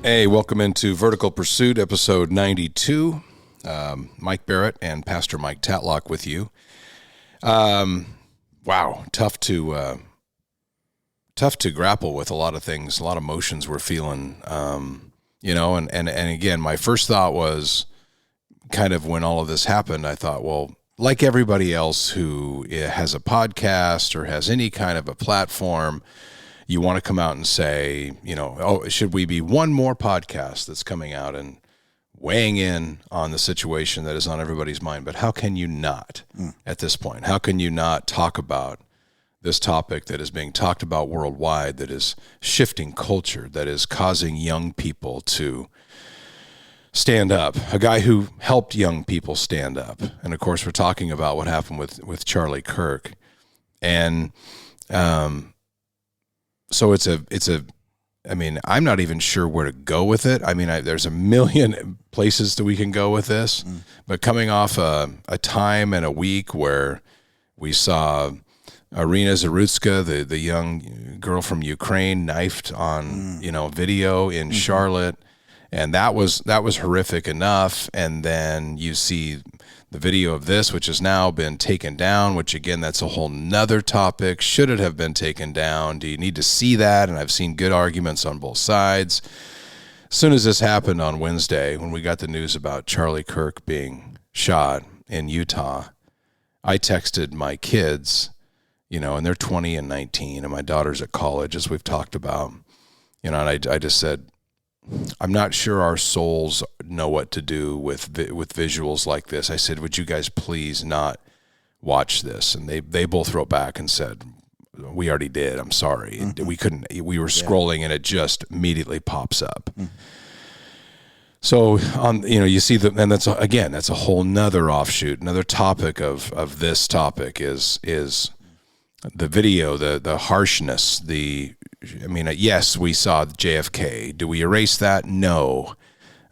Hey, welcome into Vertical Pursuit, episode 92. Mike Barrett and Pastor Mike Tatlock with you. Wow, tough to grapple with a lot of things, a lot of emotions we're feeling. And again, my first thought was kind of when all of this happened, I thought, well, like everybody else who has a podcast or has any kind of a platform, you want to come out and say, should we be one more podcast that's coming out and weighing in on the situation that is on everybody's mind? But how can you not at this point? How can you not talk about this topic that is being talked about worldwide, that is shifting culture, that is causing young people to stand up? A guy who helped young people stand up. And of course, we're talking about what happened with Charlie Kirk. And, so I'm not even sure where to go with it. There's a million places that we can go with this, but coming off a time and a week where we saw Irina Zarutska, the young girl from Ukraine, knifed on, video in Charlotte. And that was horrific enough. And then you see the video of this, which has now been taken down, which again, that's a whole nother topic. Should it have been taken down? Do you need to see that? And I've seen good arguments on both sides. As soon as this happened on Wednesday, when we got the news about Charlie Kirk being shot in Utah, I texted my kids, and they're 20 and 19, and my daughter's at college, as we've talked about, and I just said, I'm not sure our souls know what to do with visuals like this. I said, would you guys please not watch this? And they both wrote back and said, we already did. I'm sorry. We couldn't. We were scrolling and it just immediately pops up. So you see and that's a whole nother offshoot. Another topic of this topic is the video, the harshness, yes, we saw JFK. Do we erase that? No.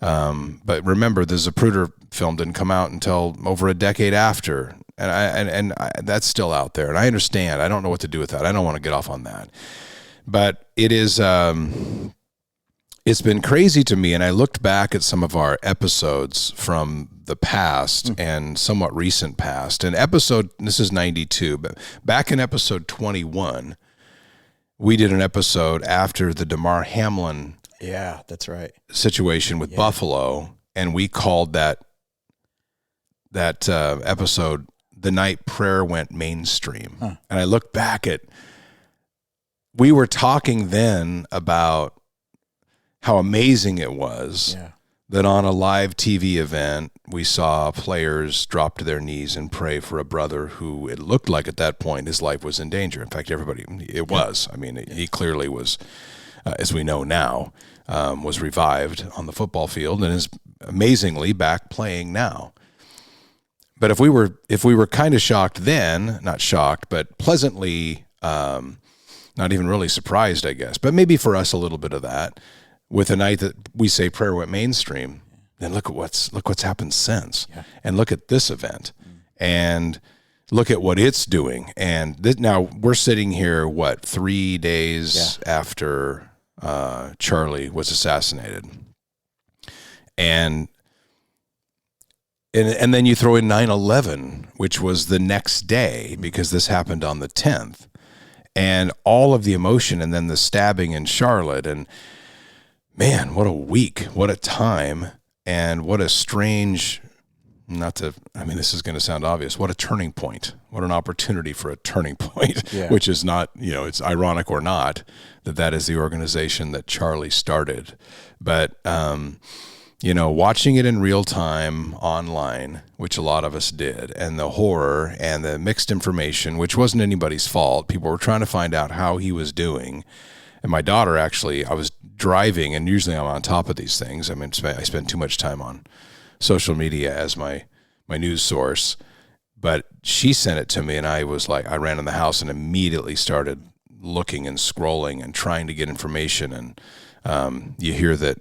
But remember, the Zapruder film didn't come out until over a decade after, and that's still out there. And I understand. I don't know what to do with that. I don't want to get off on that. But it is. It's been crazy to me, and I looked back at some of our episodes from the past and somewhat recent past. And this is 92, but back in episode 21. We did an episode after the Damar Hamlin that's right. situation with Buffalo, and we called that episode "The Night Prayer Went Mainstream." And I look back we were talking then about how amazing it was that on a live TV event, we saw players drop to their knees and pray for a brother who it looked like at that point his life was in danger. In fact, it was. He clearly was, as we know now, was revived on the football field and is amazingly back playing now. But if we were kind of shocked then, not shocked, but pleasantly, not even really surprised, I guess, but maybe for us a little bit of that, with a night that we say prayer went mainstream, then look what's happened since, and look at this event, and look at what it's doing. And now we're sitting here, 3 days after Charlie was assassinated, and then you throw in 9/11, which was the next day because this happened on the 10th, and all of the emotion, and then the stabbing in Charlotte, and man, what a week, what a time, and what a strange, this is going to sound obvious, what a turning point, what an opportunity for a turning point, which is not, it's ironic or not, that is the organization that Charlie started. But, watching it in real time online, which a lot of us did, and the horror and the mixed information, which wasn't anybody's fault. People were trying to find out how he was doing. And my daughter, actually, I was driving, and usually I'm on top of these things. I spend too much time on social media as my news source. But she sent it to me, and I ran in the house and immediately started looking and scrolling and trying to get information. And you hear that,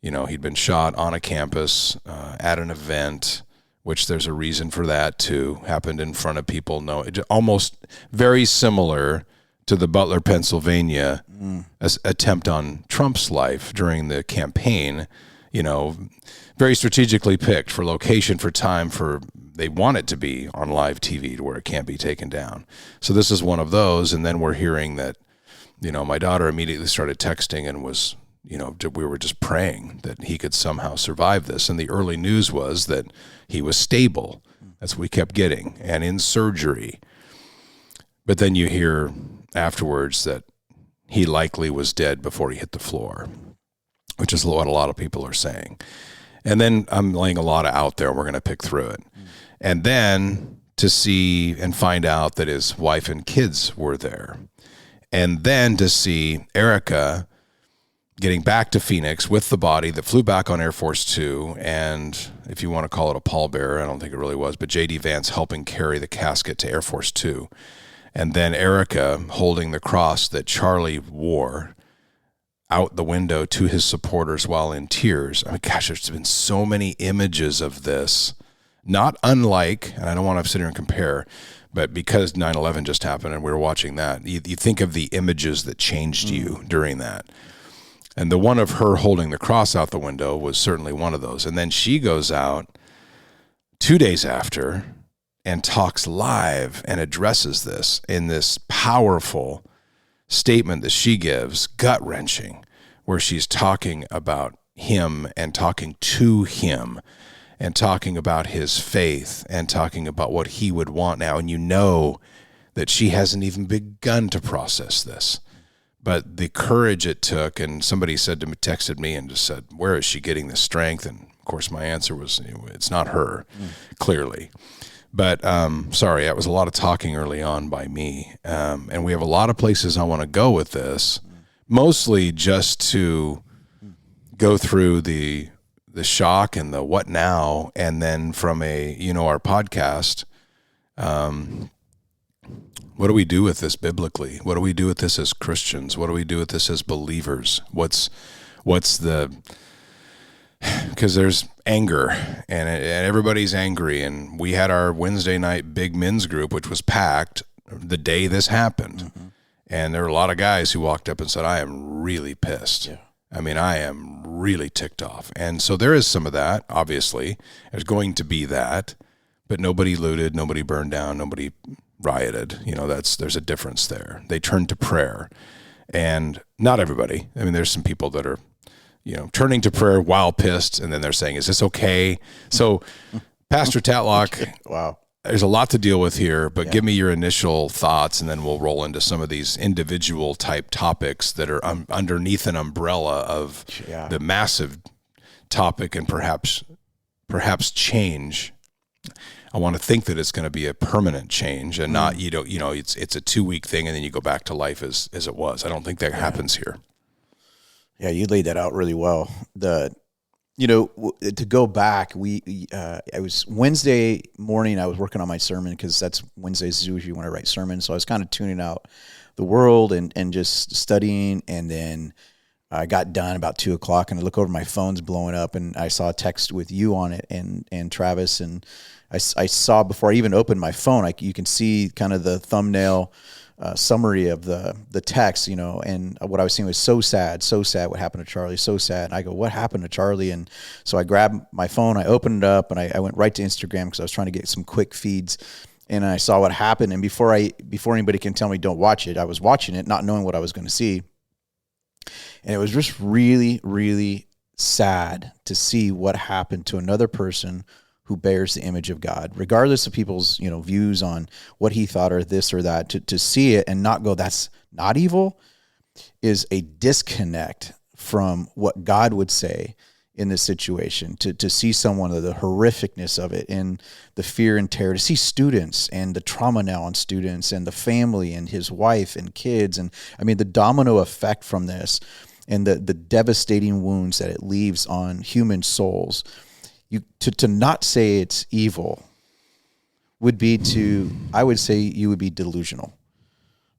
he'd been shot on a campus at an event, which there's a reason for that too. Happened in front of people. No, it almost very similar to the Butler, Pennsylvania attempt on Trump's life during the campaign, very strategically picked for location, for time, they want it to be on live TV to where it can't be taken down. So this is one of those. And then we're hearing that, my daughter immediately started texting and was, we were just praying that he could somehow survive this. And the early news was that he was stable. That's what we kept getting, and in surgery. But then you hear afterwards that he likely was dead before he hit the floor, which is what a lot of people are saying. And then I'm laying a lot out there. We're going to pick through it. And then to see and find out that his wife and kids were there. And then to see Erica getting back to Phoenix with the body that flew back on Air Force Two, and if you want to call it a pallbearer, I don't think it really was, but J.D. Vance helping carry the casket to Air Force Two. And then Erica holding the cross that Charlie wore out the window to his supporters while in tears. I mean, gosh, there's been so many images of this, not unlike, and I don't want to sit here and compare, but because 9/11 just happened and we were watching that, you think of the images that changed you during that. And the one of her holding the cross out the window was certainly one of those. And then she goes out 2 days after and talks live and addresses this in this powerful statement that she gives, gut-wrenching, where she's talking about him and talking to him and talking about his faith and talking about what he would want now. And you know that she hasn't even begun to process this. But the courage it took, and somebody texted me and just said, where is she getting this strength? And of course my answer was, it's not her, clearly. But sorry, that was a lot of talking early on by me. And we have a lot of places I want to go with this, mostly just to go through the shock and the what now, and then from our podcast, what do we do with this biblically? What do we do with this as Christians? What do we do with this as believers? What's because there's anger and everybody's angry. And we had our Wednesday night big men's group, which was packed the day this happened. Mm-hmm. And there were a lot of guys who walked up and said, I am really pissed. Yeah. I mean, I am really ticked off. And so there is some of that, obviously. There's going to be that, but nobody looted, nobody burned down, nobody rioted. There's a difference there. They turned to prayer. And not everybody. I mean, there's some people that are, turning to prayer while pissed, and then they're saying, is this okay? So, Pastor Tatlock, wow, there's a lot to deal with here, but give me your initial thoughts, and then we'll roll into some of these individual type topics that are underneath an umbrella of the massive topic and perhaps change. I want to think that it's going to be a permanent change and not, it's a 2-week thing and then you go back to life as it was. I don't think that happens here. Yeah, you laid that out really well. To go back, I was Wednesday morning, I was working on my sermon because that's Wednesdays is usually when I write sermons. So I was kind of tuning out the world and just studying. And then I got done about 2:00 and I look over, my phone's blowing up and I saw a text with you on it and Travis. And I saw, before I even opened my phone, you can see kind of the thumbnail summary of the text, and what I was seeing was so sad what happened to Charlie, so sad. And I go, what happened to Charlie? And so I grabbed my phone, I opened it up, and I went right to Instagram because I was trying to get some quick feeds, and I saw what happened. And before anybody can tell me don't watch it, I was watching it, not knowing what I was going to see. And it was just really, really sad to see what happened to another person who bears the image of God, regardless of people's, views on what he thought or this or that. To see it and not go, that's not evil, is a disconnect from what God would say in this situation. To see someone, the horrificness of it and the fear and terror, to see students and the trauma now on students and the family and his wife and kids. And I mean, the domino effect from this and the devastating wounds that it leaves on human souls. To not say it's evil would be I would say you would be delusional.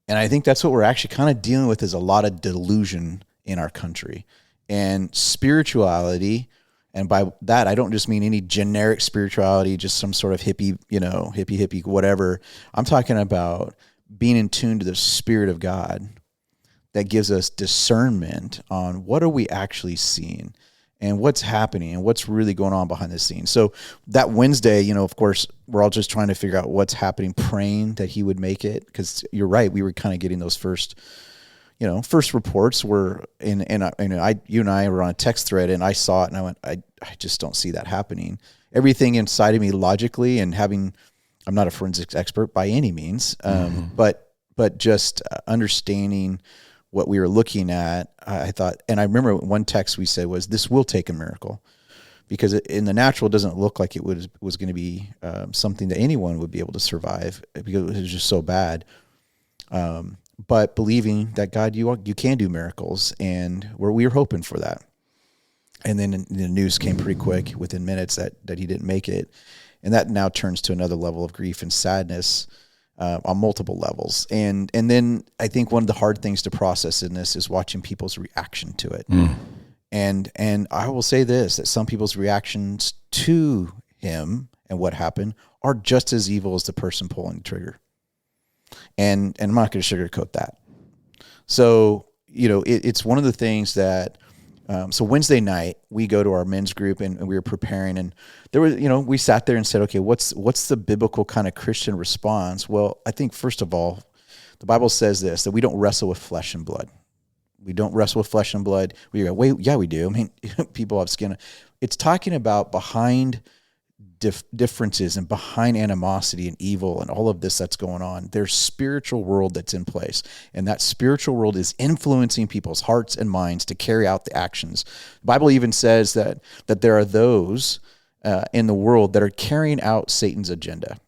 And I think that's what we're actually kind of dealing with, is a lot of delusion in our country. And spirituality, and by that, I don't just mean any generic spirituality, just some sort of hippie, hippie, whatever. I'm talking about being in tune to the Spirit of God that gives us discernment on what are we actually seeing and what's happening and what's really going on behind the scenes. So that Wednesday, of course, we're all just trying to figure out what's happening, praying that he would make it. Because you're right, we were kind of getting those first reports were you and I were on a text thread, and I saw it and I went, I just don't see that happening. Everything inside of me logically, and I'm not a forensics expert by any means, but just understanding what we were looking at, I thought, and I remember one text we said was, this will take a miracle, because in the natural, it doesn't look like it was going to be something that anyone would be able to survive, because it was just so bad. But believing that God, you can do miracles, and we were hoping for that. And then the news came pretty quick, within minutes, that he didn't make it. And that now turns to another level of grief and sadness on multiple levels. And then I think one of the hard things to process in this is watching people's reaction to it. And I will say this, that some people's reactions to him and what happened are just as evil as the person pulling the trigger. And I'm not going to sugarcoat that. So, it's one of the things that, so Wednesday night we go to our men's group and we were preparing, and there was, we sat there and said, okay, what's the biblical kind of Christian response? Well, I think first of all, the Bible says this, that we don't wrestle with flesh and blood. We don't wrestle with flesh and blood. We go, wait, yeah, we do. I mean, people have skin. It's talking about behind differences and behind animosity and evil and all of this that's going on. There's spiritual world that's in place, and that spiritual world is influencing people's hearts and minds to carry out the actions. The Bible even says that there are those in the world that are carrying out Satan's agenda.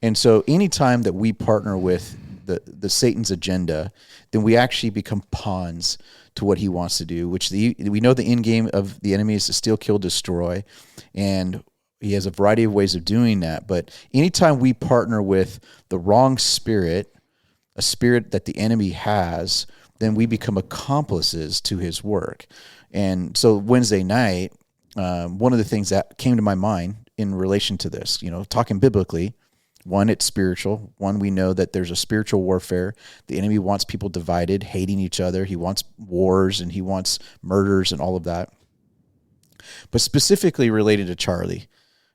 And so anytime that we partner with the Satan's agenda, then we actually become pawns to what he wants to do, which we know the end game of the enemy is to steal, kill, destroy, and he has a variety of ways of doing that. But anytime we partner with the wrong spirit, a spirit that the enemy has, then we become accomplices to his work. And so Wednesday night, one of the things that came to my mind in relation to this, talking biblically, one, it's spiritual. One, we know that there's a spiritual warfare. The enemy wants people divided, hating each other. He wants wars, and he wants murders and all of that. But specifically related to Charlie,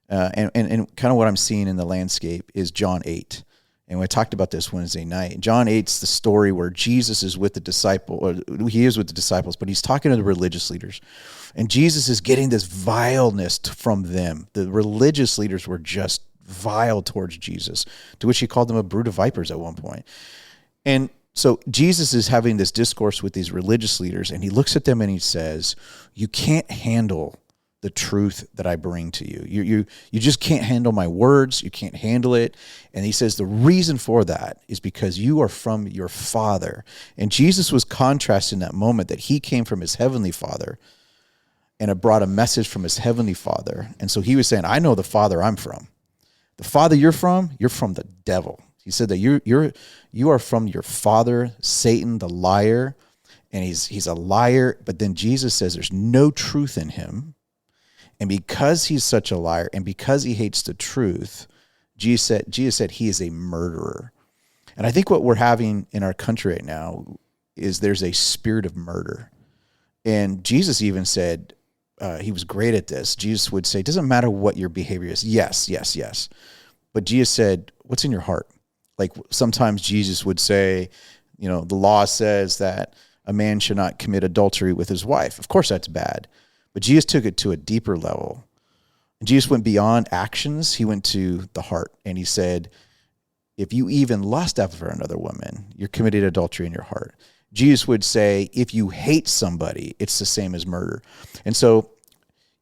and kind of what I'm seeing in the landscape is John 8. And we talked about this Wednesday night. John 8's the story where Jesus is with the disciples, or he is with the disciples, but he's talking to the religious leaders. And Jesus is getting this vileness from them. The religious leaders were just vile towards Jesus, to which he called them a brood of vipers at one point. And so Jesus is having this discourse with these religious leaders, and he looks at them and he says, you can't handle the truth that I bring to you. You just can't handle my words. You can't handle it. And he says the reason for that is because you are from your Father. And Jesus was contrasting that moment that he came from his heavenly Father and had brought a message from his heavenly Father. And so he was saying, I know the Father I'm from. The Father you're from the devil. He said that you are from your father, Satan, the liar, and he's a liar. But then Jesus says there's no truth in him. And because he's such a liar, and because he hates the truth, Jesus said he is a murderer. And I think what we're having in our country right now is there's a spirit of murder. And Jesus even said, he was great at this. Jesus would say, it doesn't matter what your behavior is. Yes, yes, yes. But Jesus said, what's in your heart? Like sometimes Jesus would say, the law says that a man should not commit adultery with his wife. Of course, that's bad. But Jesus took it to a deeper level. Jesus went beyond actions. He went to the heart. And he said, if you even lust after another woman, you're committing adultery in your heart. Jesus would say, if you hate somebody, it's the same as murder. And so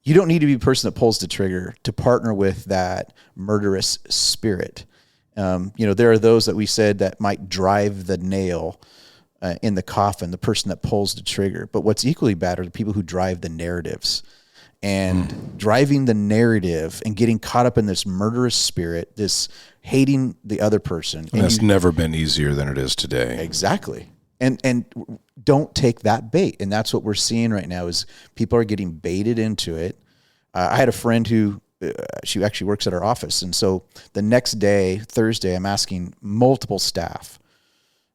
you don't need to be the person that pulls the trigger to partner with that murderous spirit. There are those that we said that might drive the nail in the coffin, the person that pulls the trigger. But what's equally bad are the people who drive the narratives. And driving the narrative and getting caught up in this murderous spirit, this hating the other person. And that's never been easier than it is today. Exactly. And don't take that bait. And that's what we're seeing right now is people are getting baited into it. I had a friend who she actually works at our office. And so the next day, Thursday, I'm asking multiple staff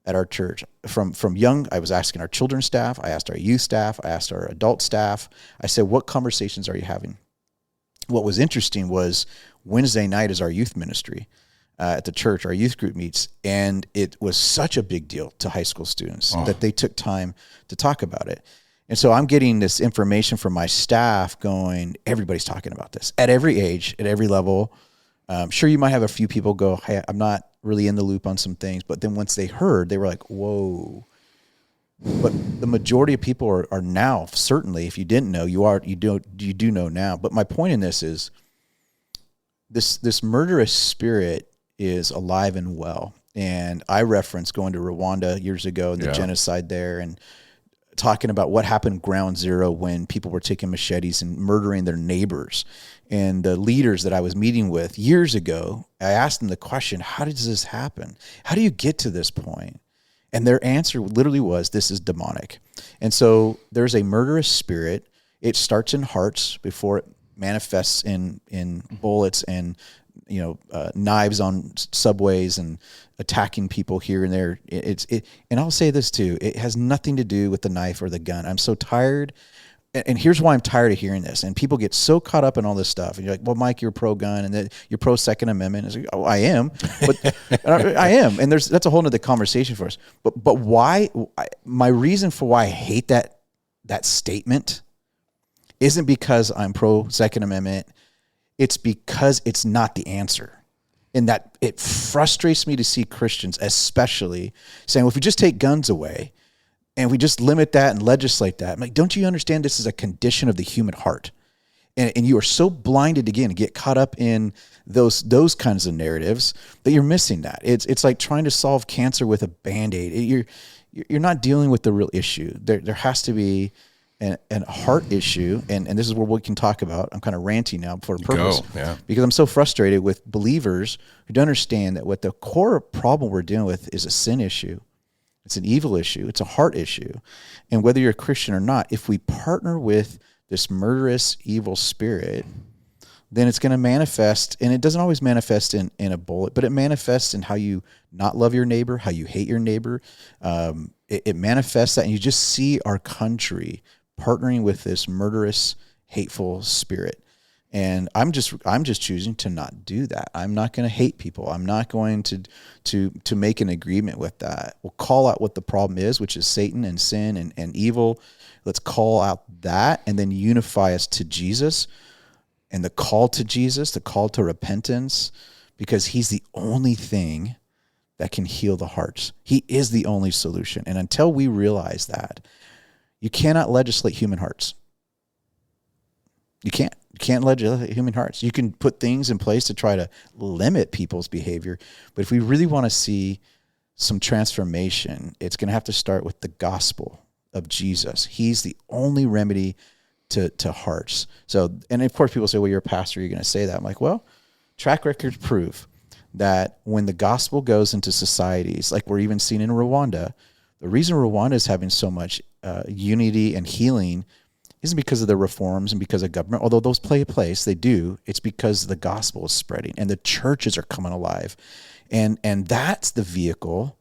at our church from young. I was asking our children's staff. I asked our youth staff. I asked our adult staff. I said, what conversations are you having? What was interesting was Wednesday night is our youth ministry at the church. Our youth group meets, and it was such a big deal to high school students that they took time to talk about it. And so I'm getting this information from my staff going, everybody's talking about this at every age, at every level. Sure, you might have a few people go, hey, I'm not really in the loop on some things. But then once they heard, they were like, whoa. But the majority of people are now, certainly, if you didn't know, you do know now. But my point in this is this murderous spirit is alive and well. And I referenced going to Rwanda years ago and the genocide there, and talking about what happened ground zero when people were taking machetes and murdering their neighbors. And the leaders that I was meeting with years ago, I asked them the question, how does this happen? How do you get to this point? And their answer literally was, this is demonic. And so there's a murderous spirit. It starts in hearts before it manifests in bullets and knives on subways and attacking people here and there. And I'll say this too, it has nothing to do with the knife or the gun. I'm so tired. And here's why I'm tired of hearing this. And people get so caught up in all this stuff. And you're like, well, Mike, you're pro-gun and you're pro-Second Amendment. It's like, oh, I am. But I am. And that's a whole nother conversation for us. But why? My reason for why I hate that statement isn't because I'm pro-Second Amendment. It's because it's not the answer. And that it frustrates me to see Christians especially saying, well, if we just take guns away and we just limit that and legislate that, I'm like, don't you understand this is a condition of the human heart? And you are so blinded again to get caught up in those kinds of narratives that you're missing that. It's like trying to solve cancer with a Band-Aid. You're not dealing with the real issue. There has to be an heart issue, and this is where we can talk about. I'm kind of ranting now for a purpose, because I'm so frustrated with believers who don't understand that what the core problem we're dealing with is a sin issue. It's an evil issue. It's a heart issue. And whether you're a Christian or not, if we partner with this murderous evil spirit, then it's going to manifest, and it doesn't always manifest in a bullet, but it manifests in how you not love your neighbor, how you hate your neighbor. It manifests that, and you just see our country partnering with this murderous, hateful spirit. And I'm just choosing to not do that. I'm not going to hate people. I'm not going to make an agreement with that. We'll call out what the problem is, which is Satan and sin and evil. Let's call out that and then unify us to Jesus and the call to Jesus, the call to repentance, because he's the only thing that can heal the hearts. He is the only solution. And until we realize that, you cannot legislate human hearts. You can't legislate human hearts. You can put things in place to try to limit people's behavior. But if we really want to see some transformation, it's going to have to start with the gospel of Jesus. He's the only remedy to hearts. So, and of course people say, well, you're a pastor, you're going to say that. I'm like, well, track records prove that when the gospel goes into societies, like we're even seeing in Rwanda, the reason Rwanda is having so much unity and healing isn't because of the reforms and because of government, although those play a place, they do. It's because the gospel is spreading and the churches are coming alive. And that's the vehicle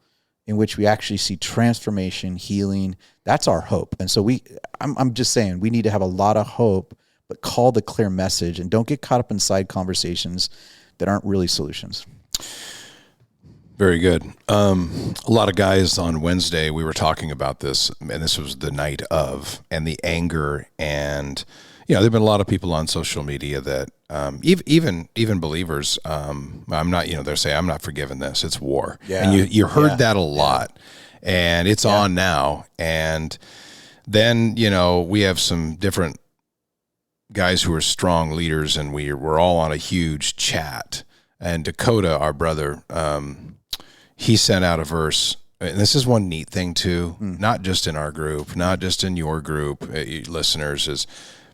in which we actually see transformation, healing. That's our hope. And so I'm just saying we need to have a lot of hope, but call the clear message and don't get caught up in side conversations that aren't really solutions. Very good. A lot of guys on Wednesday, we were talking about this, and this was the night of, and the anger, and there've been a lot of people on social media that even believers. I'm not. They're saying I'm not forgiving this. It's war, and you heard that a lot, and it's on now. And then we have some different guys who are strong leaders, and we're all on a huge chat. And Dakota, our brother, he sent out a verse, and this is one neat thing too, not just in our group, not just in your group, listeners, is,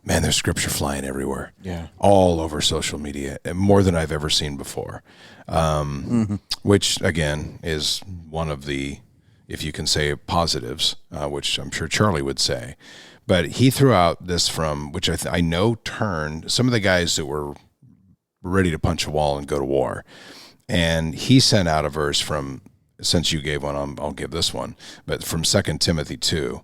man, there's scripture flying everywhere, all over social media, more than I've ever seen before, which, again, is one of the, if you can say, positives, which I'm sure Charlie would say. But he threw out this from, which I know turned some of the guys that were ready to punch a wall and go to war. And he sent out a verse from, since you gave one, I'll give this one, but from 2 Timothy 2,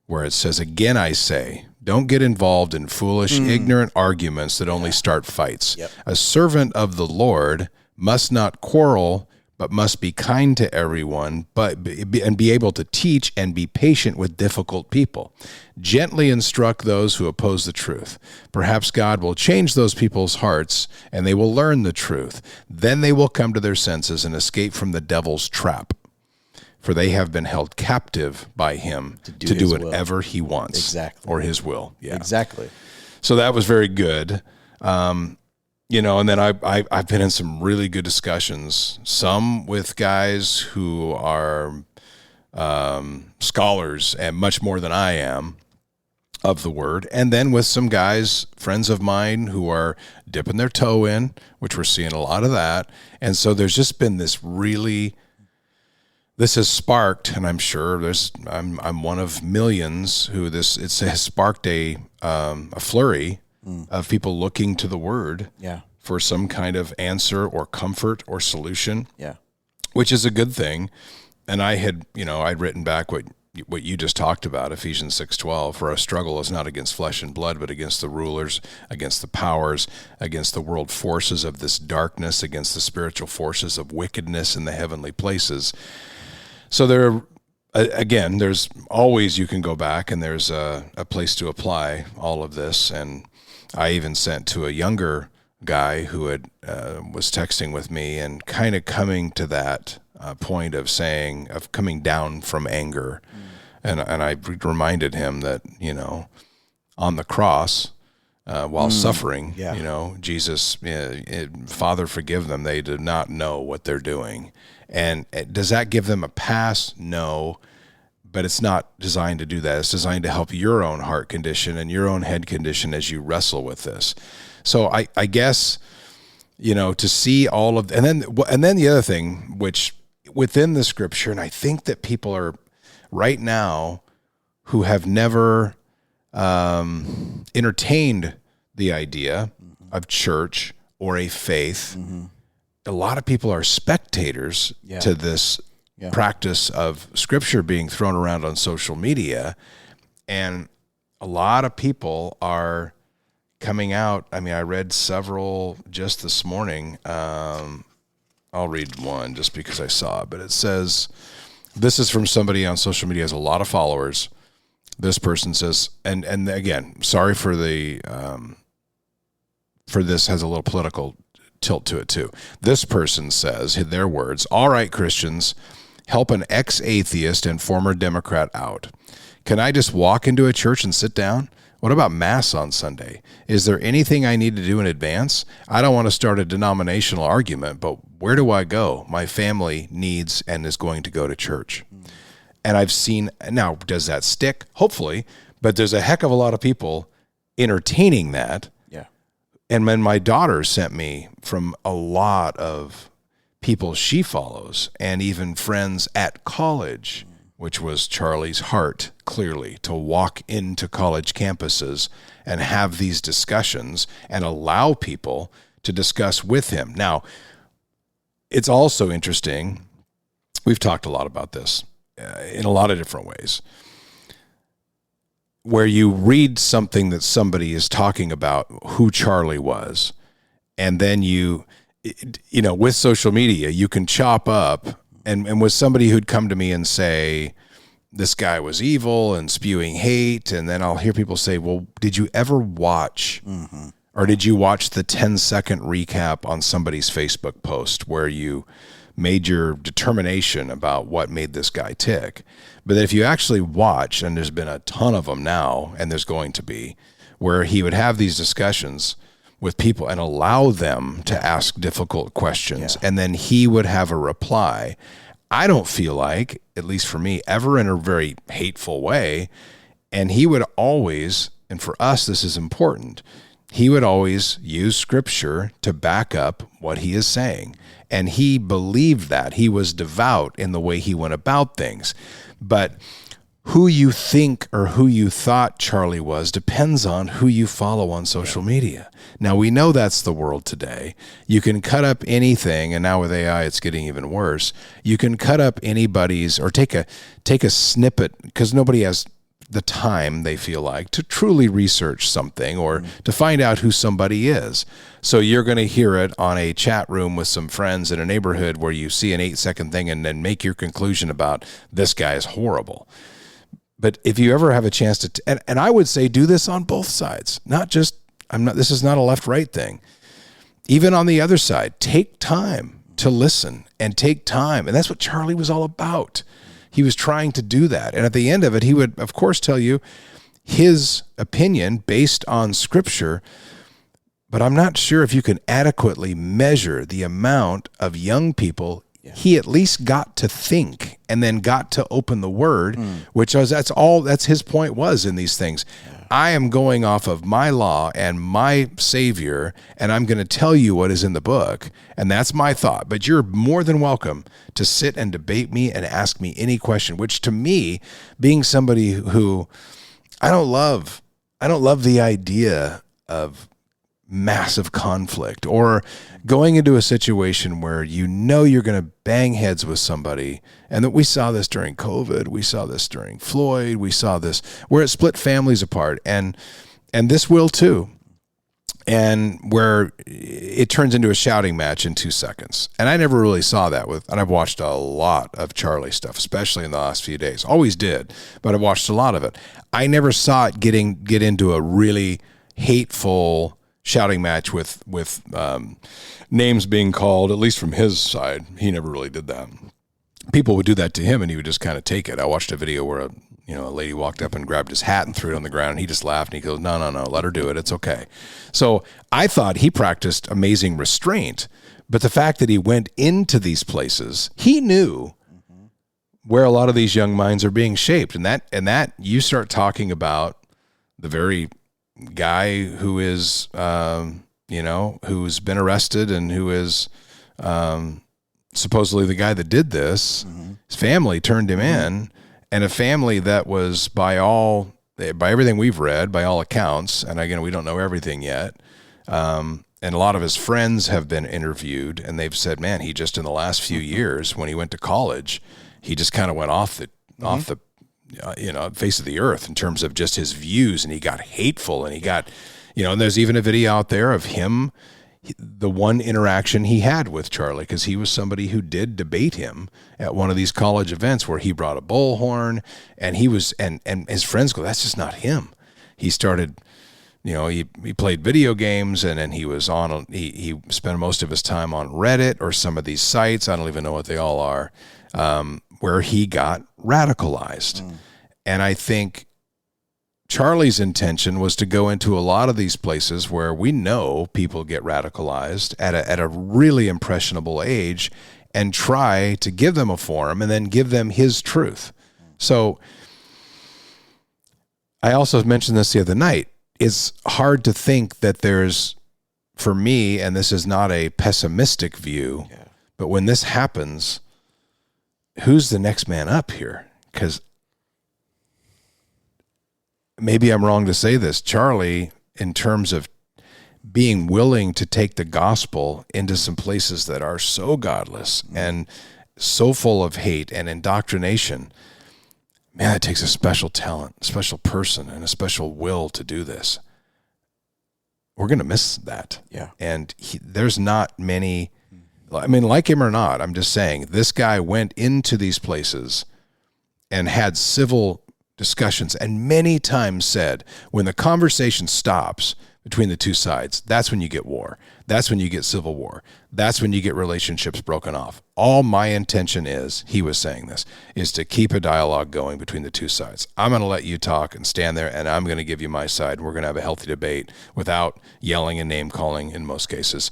where it says, "Again I say, don't get involved in foolish, ignorant arguments that only start fights. Yep. A servant of the Lord must not quarrel, but must be kind to everyone, and be able to teach and be patient with difficult people. Gently instruct those who oppose the truth. Perhaps God will change those people's hearts, and they will learn the truth. Then they will come to their senses and escape from the devil's trap. For they have been held captive by him to do whatever he wants." Exactly. Or his will. Yeah. Exactly. So that was very good. And then I've been in some really good discussions, some with guys who are scholars and much more than I am of the word, and then with some guys, friends of mine, who are dipping their toe in, which we're seeing a lot of that. And so there's just been this has sparked, and I'm sure I'm one of millions who it has sparked a flurry of people looking to the word for some kind of answer or comfort or solution, which is a good thing. And I'd written back what you just talked about, Ephesians 6:12, "For our struggle is not against flesh and blood, but against the rulers, against the powers, against the world forces of this darkness, against the spiritual forces of wickedness in the heavenly places." So there's always, you can go back and there's a place to apply all of this. And I even sent to a younger guy who was texting with me and kind of coming to that point of coming down from anger. And I reminded him that, on the cross, while suffering, Jesus, "Father, forgive them. They do not know what they're doing." And does that give them a pass? No, but it's not designed to do that. It's designed to help your own heart condition and your own head condition as you wrestle with this. So I guess, to see all of, and then the other thing, which within the scripture, and I think that people are right now who have never entertained the idea of church or a faith. A lot of people are spectators to this practice of scripture being thrown around on social media. And a lot of people are coming out. I mean, I read several just this morning. I'll read one just because I saw it, but it says, this is from somebody on social media, has a lot of followers. This person says, and again, sorry for this has a little political tilt to it too. This person says, in their words, "All right, Christians, help an ex-atheist and former Democrat out. Can I just walk into a church and sit down? What about Mass on Sunday? Is there anything I need to do in advance? I don't want to start a denominational argument, but where do I go? My family needs and is going to go to church." And I've seen, now, does that stick? Hopefully, but there's a heck of a lot of people entertaining that. And then my daughter sent me from a lot of people she follows and even friends at college, which was Charlie's heart, clearly, to walk into college campuses and have these discussions and allow people to discuss with him. Now, it's also interesting. We've talked a lot about this in a lot of different ways, where you read something that somebody is talking about who Charlie was, and then with social media, you can chop up, and with somebody who'd come to me and say, this guy was evil and spewing hate, and then I'll hear people say, well, did you ever watch, or did you watch the 10-second recap on somebody's Facebook post where you made your determination about what made this guy tick? But if you actually watch, and there's been a ton of them now, and there's going to be, where he would have these discussions with people and allow them to ask difficult questions, and then he would have a reply. I don't feel like, at least for me, ever in a very hateful way, and he would always, and for us this is important, he would always use scripture to back up what he is saying. And he believed that. He was devout in the way he went about things. But who you think or who you thought Charlie was depends on who you follow on social media. Now, we know that's the world today. You can cut up anything, and now with AI, it's getting even worse. You can cut up anybody's or take a snippet, because nobody has the time, they feel like, to truly research something or to find out who somebody is. So you're going to hear it on a chat room with some friends in a neighborhood where you see an 8-second thing and then make your conclusion about this guy is horrible. But if you ever have a chance to, and I would say do this on both sides, not just, this is not a left-right thing. Even on the other side, take time to listen and take time. And that's what Charlie was all about. He was trying to do that. And at the end of it, he would, of course, tell you his opinion based on Scripture. But I'm not sure if you can adequately measure the amount of young people he at least got to think and then got to open the Word, which was, that's his point was in these things. I am going off of my law and my Savior, and I'm going to tell you what is in the book, and that's my thought. But you're more than welcome to sit and debate me and ask me any question, which to me, being somebody who I don't love the idea of massive conflict or going into a situation where you know you're going to bang heads with somebody. And that we saw this during COVID. We saw this during Floyd. We saw this where it split families apart. And this will too. And where it turns into a shouting match in 2 seconds. And I never really saw that and I've watched a lot of Charlie stuff, especially in the last few days. Always did, but I've watched a lot of it. I never saw it get into a really hateful shouting match with names being called, at least from his side. He never really did that. People would do that to him and he would just kind of take it. I watched a video where a lady walked up and grabbed his hat and threw it on the ground, and he just laughed and he goes, no, let her do it. It's okay. So I thought he practiced amazing restraint, but the fact that he went into these places, he knew where a lot of these young minds are being shaped. And that you start talking about the very guy who is, who's been arrested and who is supposedly the guy that did this. His family turned him in, and a family that was by everything we've read, by all accounts, and again, we don't know everything yet. And a lot of his friends have been interviewed, and they've said, man, he just in the last few years, when he went to college, he just kind of went off the face of the earth in terms of just his views, and he got hateful, and he got, and there's even a video out there of him, the one interaction he had with Charlie, because he was somebody who did debate him at one of these college events where he brought a bullhorn, and he was, and his friends go, that's just not him. He started, he played video games, and then he was he spent most of his time on Reddit or some of these sites, I don't even know what they all are, where he got radicalized. And I think Charlie's intention was to go into a lot of these places where we know people get radicalized at a really impressionable age and try to give them a forum and then give them his truth. So I also mentioned this the other night. It's hard to think that there's, for me, and this is not a pessimistic view, but when this happens, who's the next man up here? Because maybe I'm wrong to say this, Charlie, in terms of being willing to take the gospel into some places that are so godless and so full of hate and indoctrination, man, it takes a special talent, a special person, and a special will to do this. We're going to miss that. Yeah. And there's not many, like him or not, I'm just saying, this guy went into these places and had civil discussions, and many times said, when the conversation stops between the two sides, that's when you get war. That's when you get civil war. That's when you get relationships broken off. All my intention is, he was saying this, is to keep a dialogue going between the two sides. I'm going to let you talk and stand there, and I'm going to give you my side. We're going to have a healthy debate without yelling and name calling in most cases.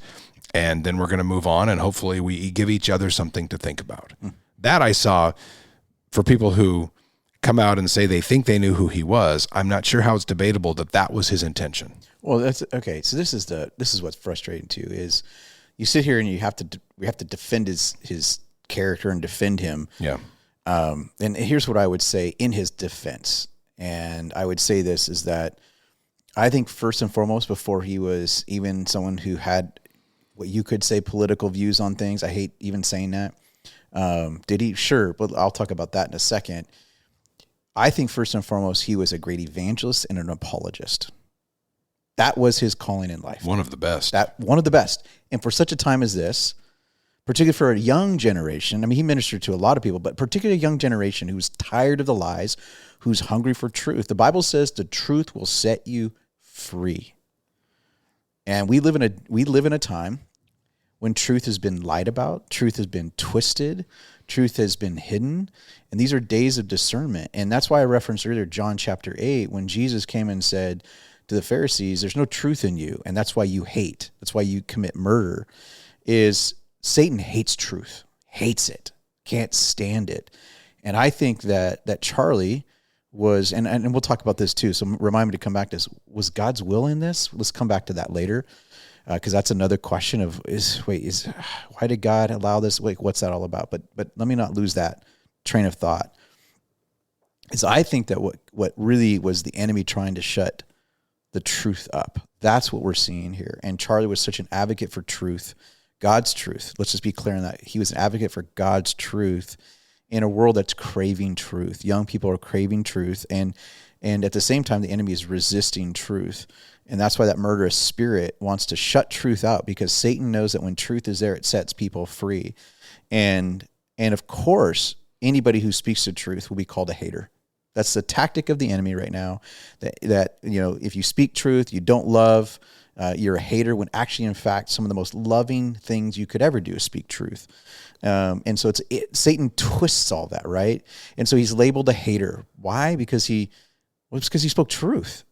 And then we're going to move on, and hopefully we give each other something to think about. That I saw for people who come out and say they think they knew who he was. I'm not sure how it's debatable that was his intention. Well, that's okay. So this is what's frustrating too, is you sit here and we have to defend his character and defend him. Yeah. And here's what I would say in his defense. And I would say this is that I think first and foremost, before he was even someone who had what you could say political views on things, I hate even saying that. Did he? Sure, but I'll talk about that in a second. I think first and foremost, he was a great evangelist and an apologist. That was his calling in life. One of the best. One of the best. And for such a time as this, particularly for a young generation, I mean, he ministered to a lot of people, but particularly a young generation who's tired of the lies, who's hungry for truth. The Bible says the truth will set you free. And we live in a time when truth has been lied about, truth has been twisted, truth has been hidden, and these are days of discernment. And that's why I referenced earlier John chapter 8, when Jesus came and said to the Pharisees, there's no truth in you, and that's why you hate, that's why you commit murder, is Satan hates truth, hates it, can't stand it. And I think that Charlie was, and we'll talk about this too, so remind me to come back to this, was God's will in this? Let's come back to that later. Because that's another question of why did God allow this? Wait, what's that all about? But let me not lose that train of thought. Is I think that what really was the enemy trying to shut the truth up. That's what we're seeing here. And Charlie was such an advocate for truth, God's truth. Let's just be clear on that. He was an advocate for God's truth in a world that's craving truth. Young people are craving truth, and at the same time, the enemy is resisting truth. And that's why that murderous spirit wants to shut truth out, because Satan knows that when truth is there, it sets people free. And of course, anybody who speaks the truth will be called a hater. That's the tactic of the enemy right now, that if you speak truth, you don't love, you're a hater, when actually, in fact, some of the most loving things you could ever do is speak truth. And so Satan twists all that, right? And so he's labeled a hater. Why? Because he spoke truth.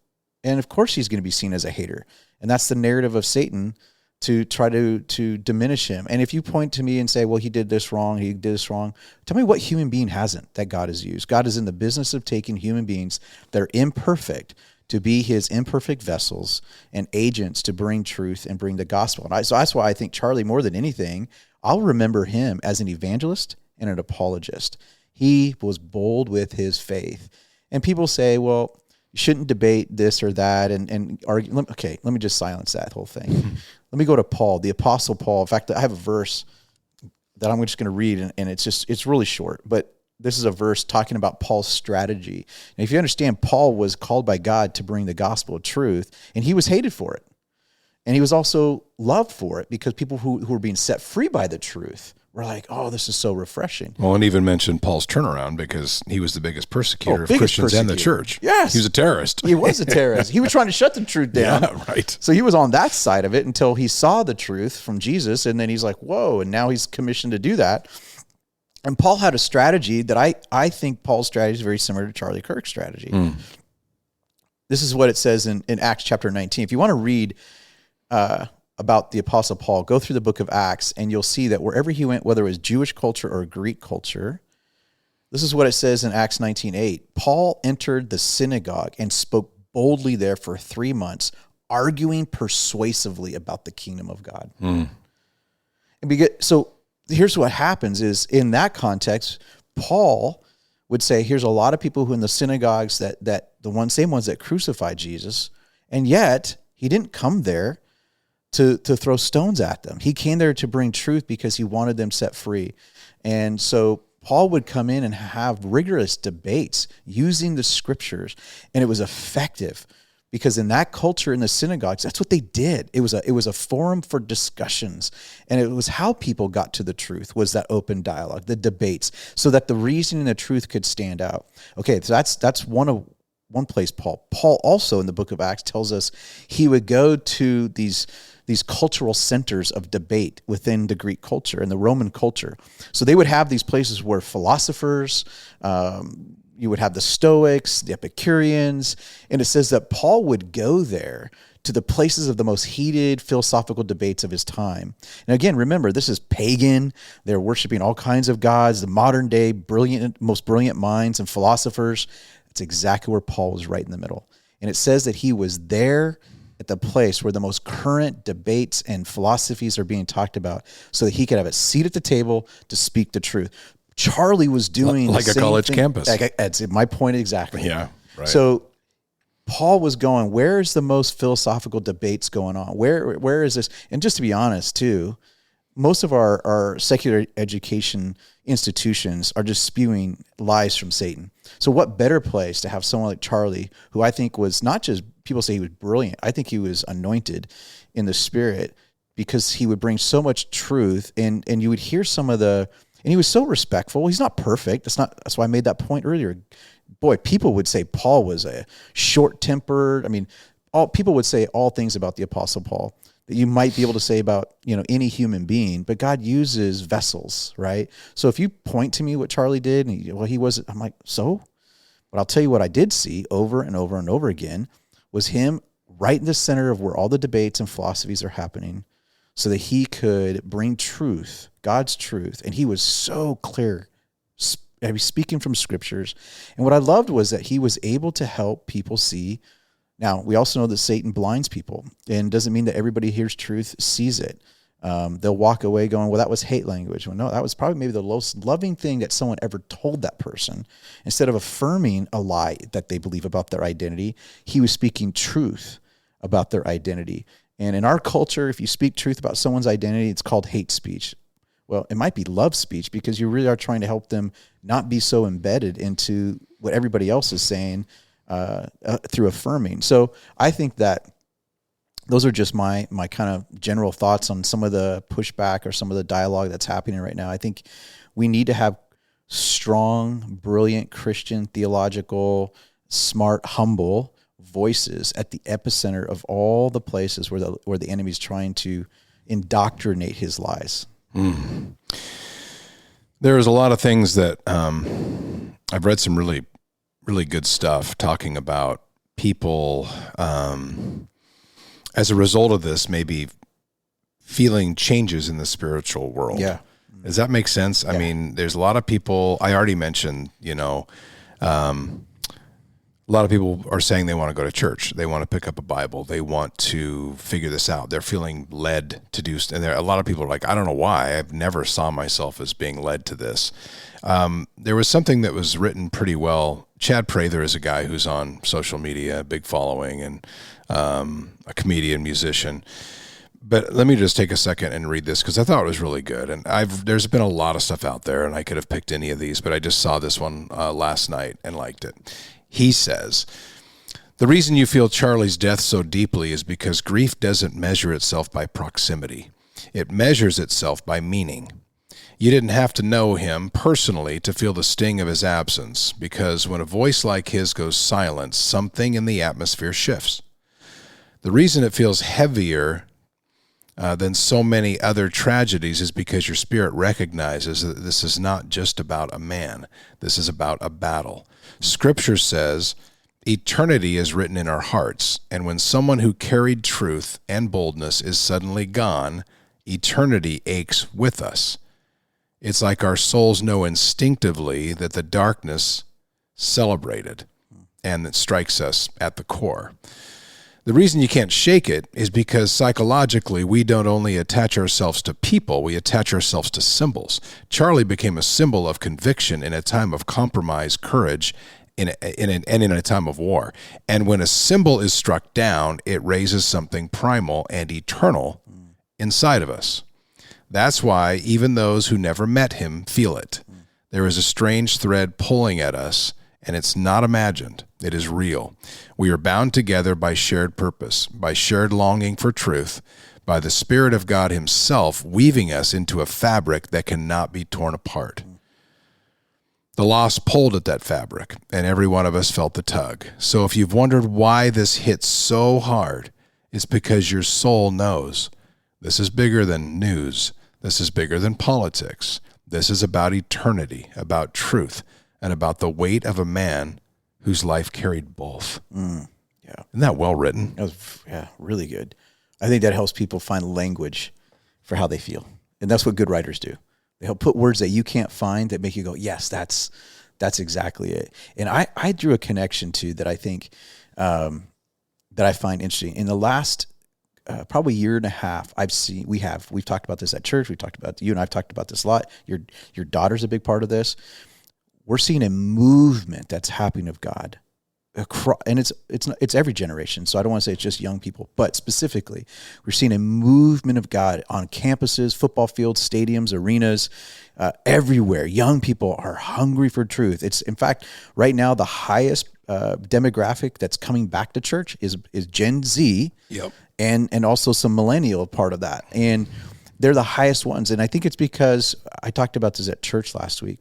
And of course he's going to be seen as a hater. And that's the narrative of Satan, to try to diminish him. And if you point to me and say, well, he did this wrong, tell me what human being hasn't that God has used. God is in the business of taking human beings that are imperfect to be his imperfect vessels and agents to bring truth and bring the gospel. And so that's why I think Charlie, more than anything, I'll remember him as an evangelist and an apologist. He was bold with his faith. And people say, well, you shouldn't debate this or that and argue. Okay, let me just silence that whole thing. Let me go to Paul, the Apostle Paul. In fact, I have a verse that I'm just going to read, and it's really short, but this is a verse talking about Paul's strategy. And if you understand, Paul was called by God to bring the gospel of truth, and he was hated for it. And he was also loved for it, because people who were being set free by the truth were like, oh, this is so refreshing. Well, and even mentioned Paul's turnaround, because he was the biggest persecutor of Christians and the church. Yes. He was a terrorist. He was a terrorist. He was trying to shut the truth down. Yeah, right. So he was on that side of it until he saw the truth from Jesus, and then he's like, whoa, and now he's commissioned to do that. And Paul had a strategy that I think Paul's strategy is very similar to Charlie Kirk's strategy. This is what it says in Acts chapter 19. If you want to read about the Apostle Paul, go through the book of Acts, and you'll see that wherever he went, whether it was Jewish culture or Greek culture, this is what it says in Acts 19:8. Paul entered the synagogue and spoke boldly there for 3 months, arguing persuasively about the kingdom of God. So here's what happens is, in that context, Paul would say, here's a lot of people who in the synagogues that the same ones that crucified Jesus, and yet he didn't come there to throw stones at them. He came there to bring truth because he wanted them set free. And so Paul would come in and have rigorous debates using the scriptures, and it was effective, because in that culture, in the synagogues, that's what they did. It was a forum for discussions, and it was how people got to the truth, was that open dialogue, the debates, so that the reason and the truth could stand out. Okay, so that's one place Paul also in the book of Acts tells us he would go to these cultural centers of debate within the Greek culture and the Roman culture. So they would have these places where philosophers, you would have the Stoics, the Epicureans, and it says that Paul would go there to the places of the most heated philosophical debates of his time. And again, remember, this is pagan. They're worshiping all kinds of gods, the modern day most brilliant minds and philosophers. It's exactly where Paul was, right in the middle. And it says that he was there at the place where the most current debates and philosophies are being talked about, so that he could have a seat at the table to speak the truth. Charlie was doing like the a same college thing. campus. That's my point exactly. Yeah, right. So Paul was going, where is the most philosophical debates going on? Where is this? And just to be honest, too, most of our secular education institutions are just spewing lies from Satan. So what better place to have someone like Charlie, who I think was not just, people say he was brilliant, I think he was anointed in the Spirit, because he would bring so much truth, and you would hear some of the, and he was so respectful. He's not perfect. That's why I made that point earlier. Boy, people would say Paul was a short-tempered. I mean, people would say all things about the Apostle Paul that you might be able to say about, any human being, but God uses vessels, right? So if you point to me what Charlie did, and he wasn't, I'm like, so? But I'll tell you what I did see over and over and over again was him right in the center of where all the debates and philosophies are happening, so that he could bring truth, God's truth. And he was so clear, speaking from scriptures. And what I loved was that he was able to help people see. Now, we also know that Satan blinds people, and doesn't mean that everybody hears truth, sees it. They'll walk away going, well, that was hate language. Well, no, that was probably maybe the most loving thing that someone ever told that person. Instead of affirming a lie that they believe about their identity, he was speaking truth about their identity. And in our culture, if you speak truth about someone's identity, it's called hate speech. Well, it might be love speech, because you really are trying to help them not be so embedded into what everybody else is saying through affirming. So I think that those are just my kind of general thoughts on some of the pushback or some of the dialogue that's happening right now. I think we need to have strong, brilliant Christian, theological, smart, humble voices at the epicenter of all the places where the enemy's trying to indoctrinate his lies. Mm. There's a lot of things that I've read some really, really good stuff talking about people as a result of this maybe feeling changes in the spiritual world. Yeah. Does that make sense? Yeah. I mean, there's a lot of people, I already mentioned, a lot of people are saying they want to go to church. They want to pick up a Bible. They want to figure this out. They're feeling led to do, and a lot of people are like, I don't know why. I've never saw myself as being led to this. There was something that was written pretty well. Chad Prather is a guy who's on social media, big following, and a comedian, musician. But let me just take a second and read this, because I thought it was really good. And there's been a lot of stuff out there, and I could have picked any of these, but I just saw this one last night and liked it. He says, the reason you feel Charlie's death so deeply is because grief doesn't measure itself by proximity. It measures itself by meaning. You didn't have to know him personally to feel the sting of his absence, because when a voice like his goes silent, something in the atmosphere shifts. The reason it feels heavier than so many other tragedies is because your spirit recognizes that this is not just about a man. This is about a battle. Scripture says eternity is written in our hearts, and when someone who carried truth and boldness is suddenly gone, eternity aches with us. It's like our souls know instinctively that the darkness celebrated, and it strikes us at the core. The reason you can't shake it is because psychologically we don't only attach ourselves to people, we attach ourselves to symbols. Charlie became a symbol of conviction in a time of compromise, courage, and in a time of war. And when a symbol is struck down, it raises something primal and eternal inside of us. That's why even those who never met him feel it. There is a strange thread pulling at us, and it's not imagined. It is real. We are bound together by shared purpose, by shared longing for truth, by the Spirit of God himself weaving us into a fabric that cannot be torn apart. The loss pulled at that fabric, and every one of us felt the tug. So if you've wondered why this hits so hard, it's because your soul knows this is bigger than news. This is bigger than politics. This is about eternity, about truth, and about the weight of a man whose life carried both. Yeah. Isn't that well written? That was, really good. I think that helps people find language for how they feel. And that's what good writers do. They help put words that you can't find that make you go, yes, that's exactly it. And I drew a connection to that I think, that I find interesting. In the last probably year and a half, we've talked about this at church. You and I've talked about this a lot. Your daughter's a big part of this. We're seeing a movement that's happening of God. And it's every generation. So I don't want to say it's just young people, but specifically, we're seeing a movement of God on campuses, football fields, stadiums, arenas, everywhere. Young people are hungry for truth. It's, in fact, right now the highest demographic that's coming back to church is Gen Z. Yep. And also some millennial part of that. And they're the highest ones. And I think it's because I talked about this at church last week.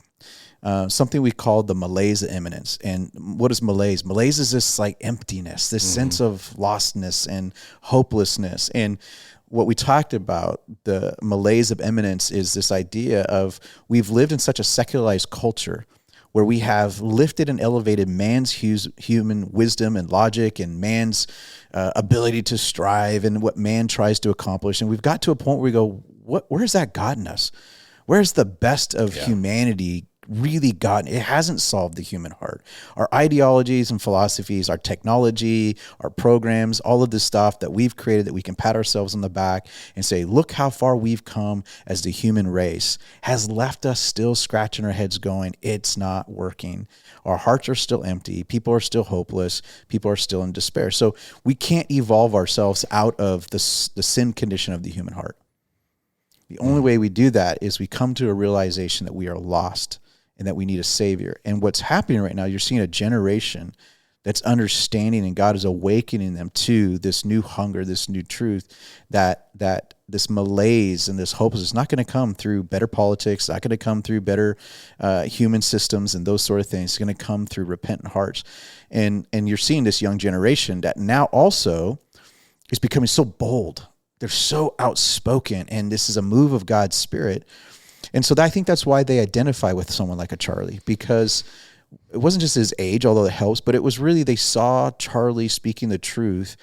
Something we call the malaise of imminence. And what is malaise? Malaise is this like emptiness, this sense of lostness and hopelessness. And what we talked about, the malaise of imminence, is this idea of we've lived in such a secularized culture where we have lifted and elevated man's human wisdom and logic and man's ability to strive and what man tries to accomplish. And we've got to a point where we go, where's that gotten us? Where's the best of humanity really gotten? It hasn't solved the human heart. Our ideologies and philosophies, our technology, our programs, all of this stuff that we've created that we can pat ourselves on the back and say, look how far we've come as the human race, has left us still scratching our heads going, it's not working. Our hearts are still empty. People are still hopeless. People are still in despair. So we can't evolve ourselves out of the sin condition of the human heart. The only way we do that is we come to a realization that we are lost and that we need a Savior. And what's happening right now, you're seeing a generation that's understanding, and God is awakening them to this new hunger, this new truth, that this malaise and this hopelessness is not going to come through better politics, not going to come through better human systems and those sort of things. It's going to come through repentant hearts. And you're seeing this young generation that now also is becoming so bold. They're so outspoken, and this is a move of God's Spirit. And so I think that's why they identify with someone like a Charlie, because it wasn't just his age, although it helps, but it was really they saw Charlie speaking the truth,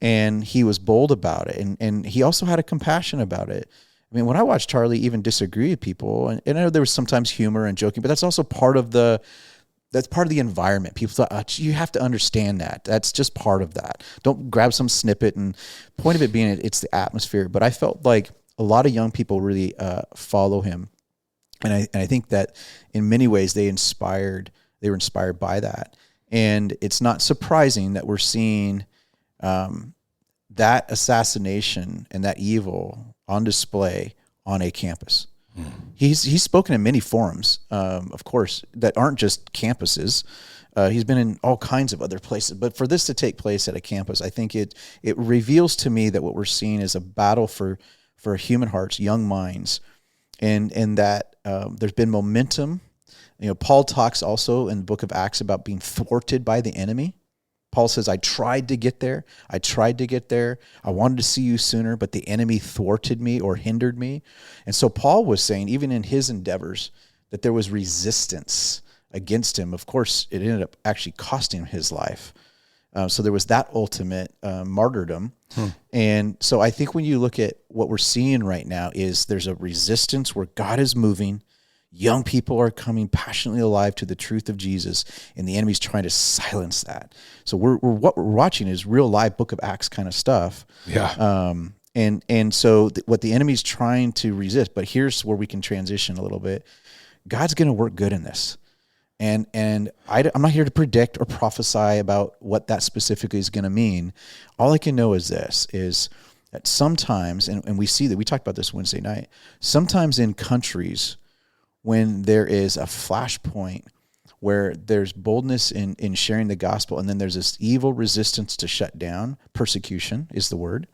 and he was bold about it, and he also had a compassion about it. I mean, when I watched Charlie even disagree with people, and I know there was sometimes humor and joking, but that's also part of the environment. People thought, you have to understand that. That's just part of that. Don't grab some snippet. And point of it being, it's the atmosphere. But I felt like a lot of young people really follow him. And I think that in many ways they were inspired by that. And it's not surprising that we're seeing that assassination and that evil on display on a campus. He's spoken in many forums, of course, that aren't just campuses. He's been in all kinds of other places. But for this to take place at a campus, I think it reveals to me that what we're seeing is a battle for human hearts, young minds, and that there's been momentum. You know, Paul talks also in the book of Acts about being thwarted by the enemy. Paul says, I tried to get there. I wanted to see you sooner, but the enemy thwarted me or hindered me. And so Paul was saying, even in his endeavors, that there was resistance against him. Of course, it ended up actually costing him his life. So there was that ultimate martyrdom. And so I think when you look at what we're seeing right now is there's a resistance where God is moving. Young people are coming passionately alive to the truth of Jesus, and the enemy's trying to silence that. So what we're watching is real live Book of Acts kind of stuff. Yeah. And so what the enemy's trying to resist, but here's where we can transition a little bit. God's going to work good in this. And I'm not here to predict or prophesy about what that specifically is going to mean. All I can know is this, is that sometimes, and we see that, we talked about this Wednesday night, sometimes in countries when there is a flashpoint where there's boldness in sharing the gospel, and then there's this evil resistance to shut down, persecution is the word,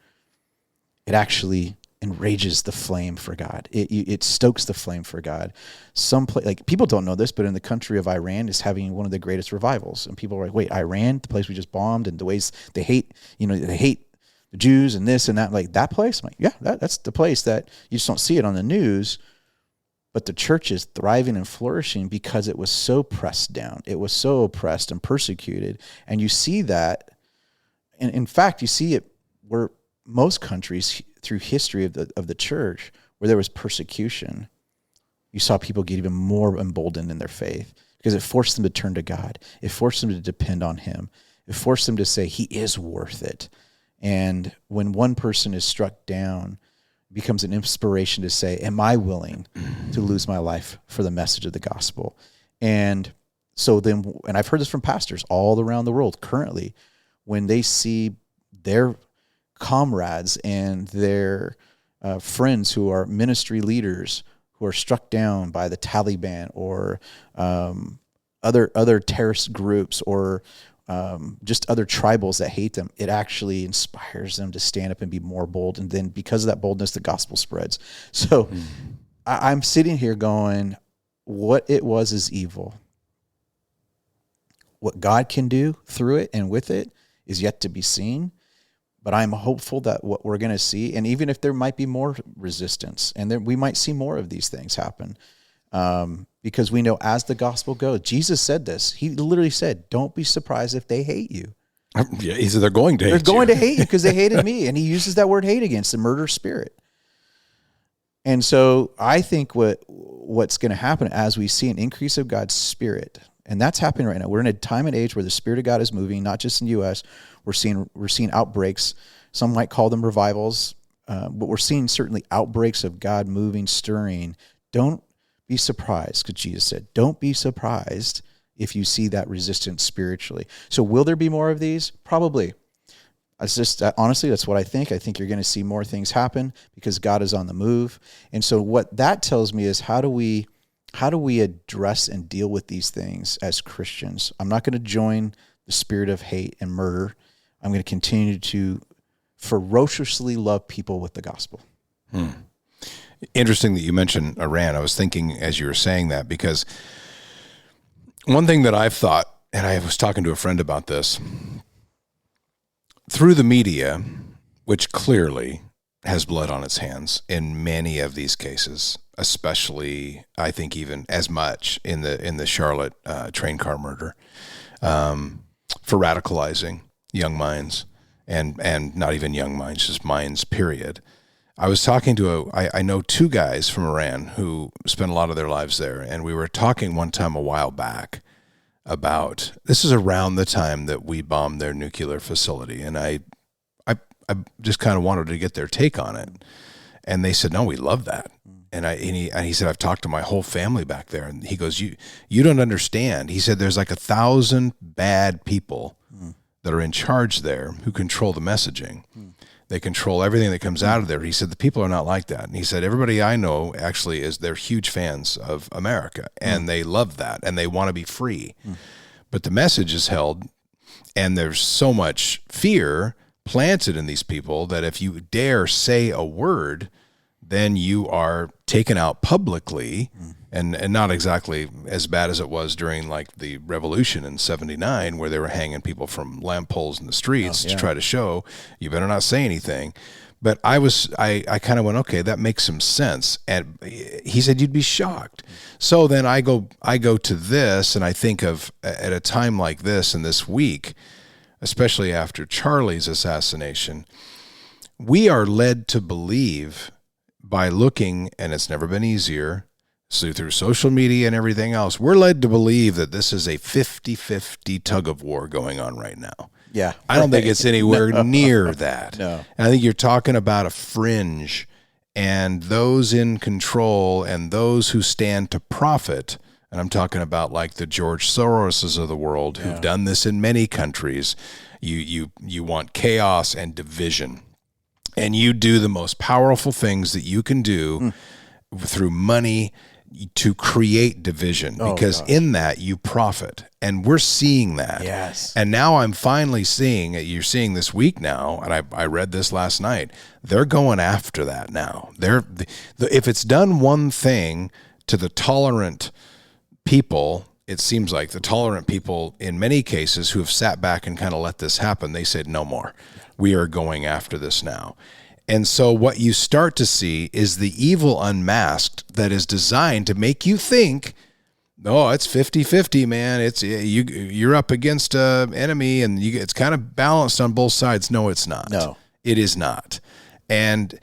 it actually enrages the flame for God. It stokes the flame for God. Like people don't know this, but in the country of Iran is having one of the greatest revivals. And people are like, wait, Iran, the place we just bombed, and the ways they hate the Jews and this and that, like that place? I'm like, yeah, that's the place that you just don't see it on the news. But the church is thriving and flourishing because it was so pressed down. It was so oppressed and persecuted. And you see that, and in fact, you see it where most countries through history of the church, where there was persecution, you saw people get even more emboldened in their faith because it forced them to turn to God. It forced them to depend on him. It forced them to say, he is worth it. And when one person is struck down, it becomes an inspiration to say, am I willing to lose my life for the message of the gospel? And so then, and I've heard this from pastors all around the world currently, when they see their comrades and their friends who are ministry leaders who are struck down by the Taliban or other terrorist groups or just other tribals that hate them, it actually inspires them to stand up and be more bold. And then because of that boldness, the gospel spreads. So I'm sitting here going, what it was is evil. What God can do through it and with it is yet to be seen. But I'm hopeful that what we're going to see, and even if there might be more resistance, and we might see more of these things happen, because we know as the gospel goes, Jesus said this. He literally said, don't be surprised if they hate you. Yeah, he said they're going to hate you. They're going to hate you because they hated me. And he uses that word hate against the murder spirit. And so I think what's going to happen as we see an increase of God's spirit, and that's happening right now. We're in a time and age where the Spirit of God is moving, not just in the U.S. We're seeing outbreaks. Some might call them revivals, but we're seeing certainly outbreaks of God moving, stirring. Don't be surprised, because Jesus said, don't be surprised if you see that resistance spiritually. So will there be more of these? Probably. It's just, honestly, that's what I think. I think you're going to see more things happen because God is on the move. And so what that tells me is how do we address and deal with these things as Christians? I'm not going to join the spirit of hate and murder. I'm going to continue to ferociously love people with the gospel. Interesting that you mentioned Iran. I was thinking as you were saying that, because one thing that I've thought, and I was talking to a friend about this, through the media, which clearly has blood on its hands in many of these cases, especially, I think, even as much in the Charlotte train car murder, for radicalizing young minds and not even young minds, just minds, period. I was talking to I know two guys from Iran who spent a lot of their lives there, and we were talking one time a while back about, this is around the time that we bombed their nuclear facility, and I just kind of wanted to get their take on it. And they said, no, we love that. And he said, I've talked to my whole family back there. And he goes, you don't understand. He said, there's like 1,000 bad people that are in charge there who control the messaging. They control everything that comes out of there. He said, the people are not like that. And he said, everybody I know actually they're huge fans of America, and they love that, and they want to be free. But the message is held, and there's so much fear planted in these people that if you dare say a word, then you are taken out publicly, and not exactly as bad as it was during like the revolution in 79, where they were hanging people from lamp poles in the streets to try to show you better not say anything. But I kind of went, okay, that makes some sense. And he said, you'd be shocked. So then I go to this, and I think of, at a time like this and this week, especially after Charlie's assassination, we are led to believe by looking, and it's never been easier, so through social media and everything else, we're led to believe that this is a 50-50 tug of war going on right now. Yeah. I don't think it's anywhere near that. No. And I think you're talking about a fringe, and those in control and those who stand to profit. And I'm talking about like the George Soroses of the world who've done this in many countries. You want chaos and division, and you do the most powerful things that you can do through money to create division, because in that you profit. And we're seeing that. Yes. And now I'm finally seeing, you're seeing this week now, and I read this last night, they're going after that now. If it's done one thing to the tolerant people, it seems like the tolerant people in many cases who have sat back and kind of let this happen, they said, no more. We are going after this now. And so what you start to see is the evil unmasked that is designed to make you think, oh, it's 50-50, man. It's you're up against an enemy, and it's kind of balanced on both sides. No, it's not. No, it is not. And,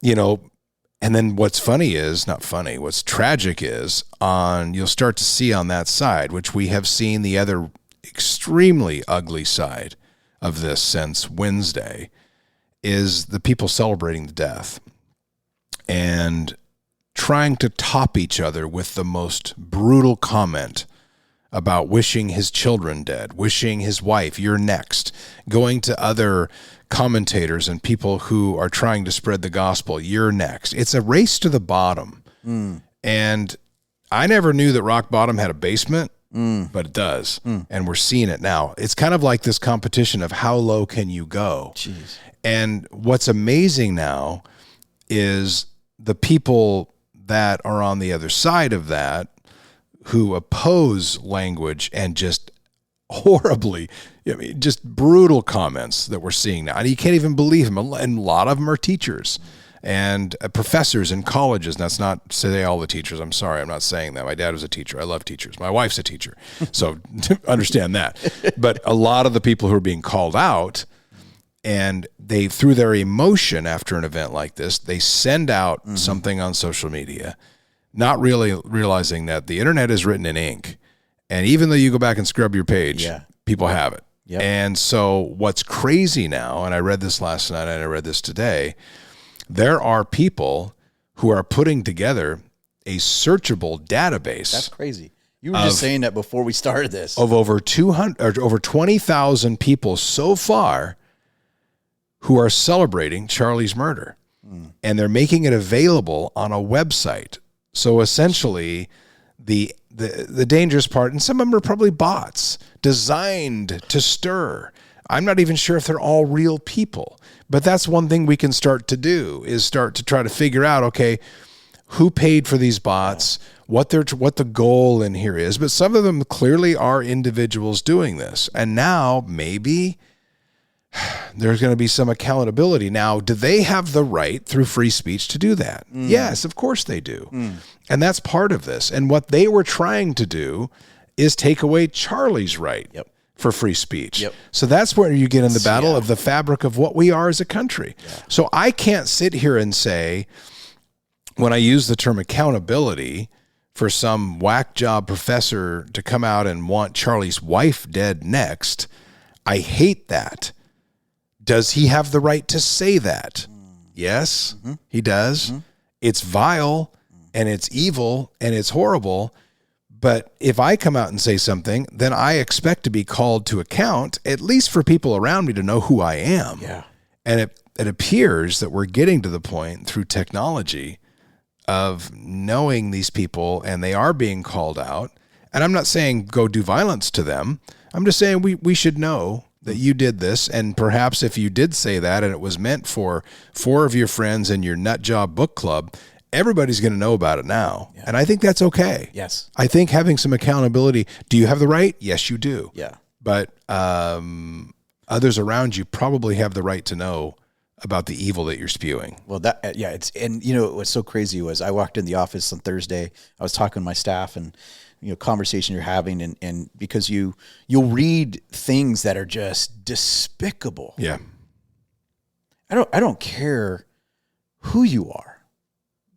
and then what's funny is, not funny, what's tragic is you'll start to see on that side, which we have seen the other extremely ugly side of this since Wednesday, is the people celebrating the death and trying to top each other with the most brutal comment about wishing his children dead, wishing his wife, you're next, going to other commentators and people who are trying to spread the gospel, you're next. It's a race to the bottom. And I never knew that rock bottom had a basement, but it does. And we're seeing it now. It's kind of like this competition of how low can you go? Jeez. And what's amazing now is the people that are on the other side of that, who oppose language and just horribly, just brutal comments that we're seeing now. And you can't even believe them. And a lot of them are teachers and professors in colleges. And that's not to say all the teachers. I'm sorry. I'm not saying that. My dad was a teacher. I love teachers. My wife's a teacher. So understand that. But a lot of the people who are being called out, and they, through their emotion after an event like this, they send out something on social media, not really realizing that the internet is written in ink. And even though you go back and scrub your page, people have it. Yep. And so what's crazy now, and I read this last night and I read this today, there are people who are putting together a searchable database. That's crazy. You were just saying that before we started this. Of over 200 or over 20,000 people so far who are celebrating Charlie's murder. And they're making it available on a website. So essentially, the dangerous part, and some of them are probably bots designed to stir. I'm not even sure if they're all real people, but that's one thing we can start to do, is start to try to figure out, okay, who paid for these bots, what the goal in here is. But some of them clearly are individuals doing this. And now maybe there's going to be some accountability. Now, do they have the right through free speech to do that? Yes, of course they do. And that's part of this. And what they were trying to do is take away Charlie's right for free speech. So that's where you get in the battle of the fabric of what we are as a country. So I can't sit here and say, when I use the term accountability, for some whack job professor to come out and want Charlie's wife dead next, I hate that. Does he have the right to say that? Yes, he does. It's vile and it's evil and it's horrible. But if I come out and say something, then I expect to be called to account, at least for people around me to know who I am. And it appears that we're getting to the point through technology of knowing these people, and they are being called out. And I'm not saying go do violence to them. I'm just saying we should know that you did this, and perhaps if you did say that and it was meant for 4 of your friends in your nut job book club, everybody's going to know about it now. And I think that's okay. Yes. I think having some accountability. Do you have the right? Yes, you do. But others around you probably have the right to know about the evil that you're spewing. Well, and you know, what's so crazy was I walked in the office on Thursday. I was talking to my staff, and conversation you're having, and because you'll read things that are just despicable. I don't care who you are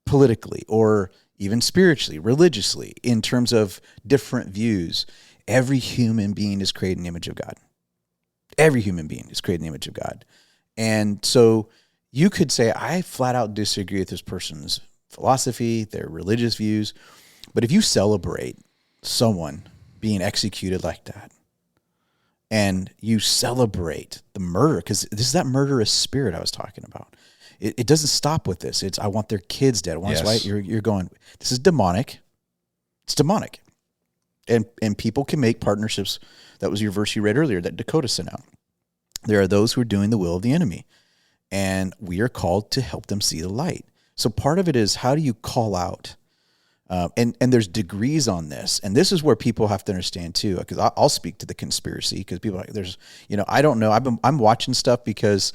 politically or even spiritually, religiously, in terms of different views. Every human being is created in the image of God. Every human being is created in the image of God. And so you could say, I flat out disagree with this person's philosophy, their religious views. But if you celebrate someone being executed like that, and you celebrate the murder, because this is that murderous spirit I was talking about. It doesn't stop with this. It's, I want their kids dead. You're going, this is demonic. It's demonic. And people can make partnerships. That was your verse you read earlier that Dakota sent out. There are those who are doing the will of the enemy, and we are called to help them see the light. So part of it is, how do you call out? And there's degrees on this, and this is where people have to understand too. Because I'll speak to the conspiracy, because people are like, there's, I don't know. I'm watching stuff because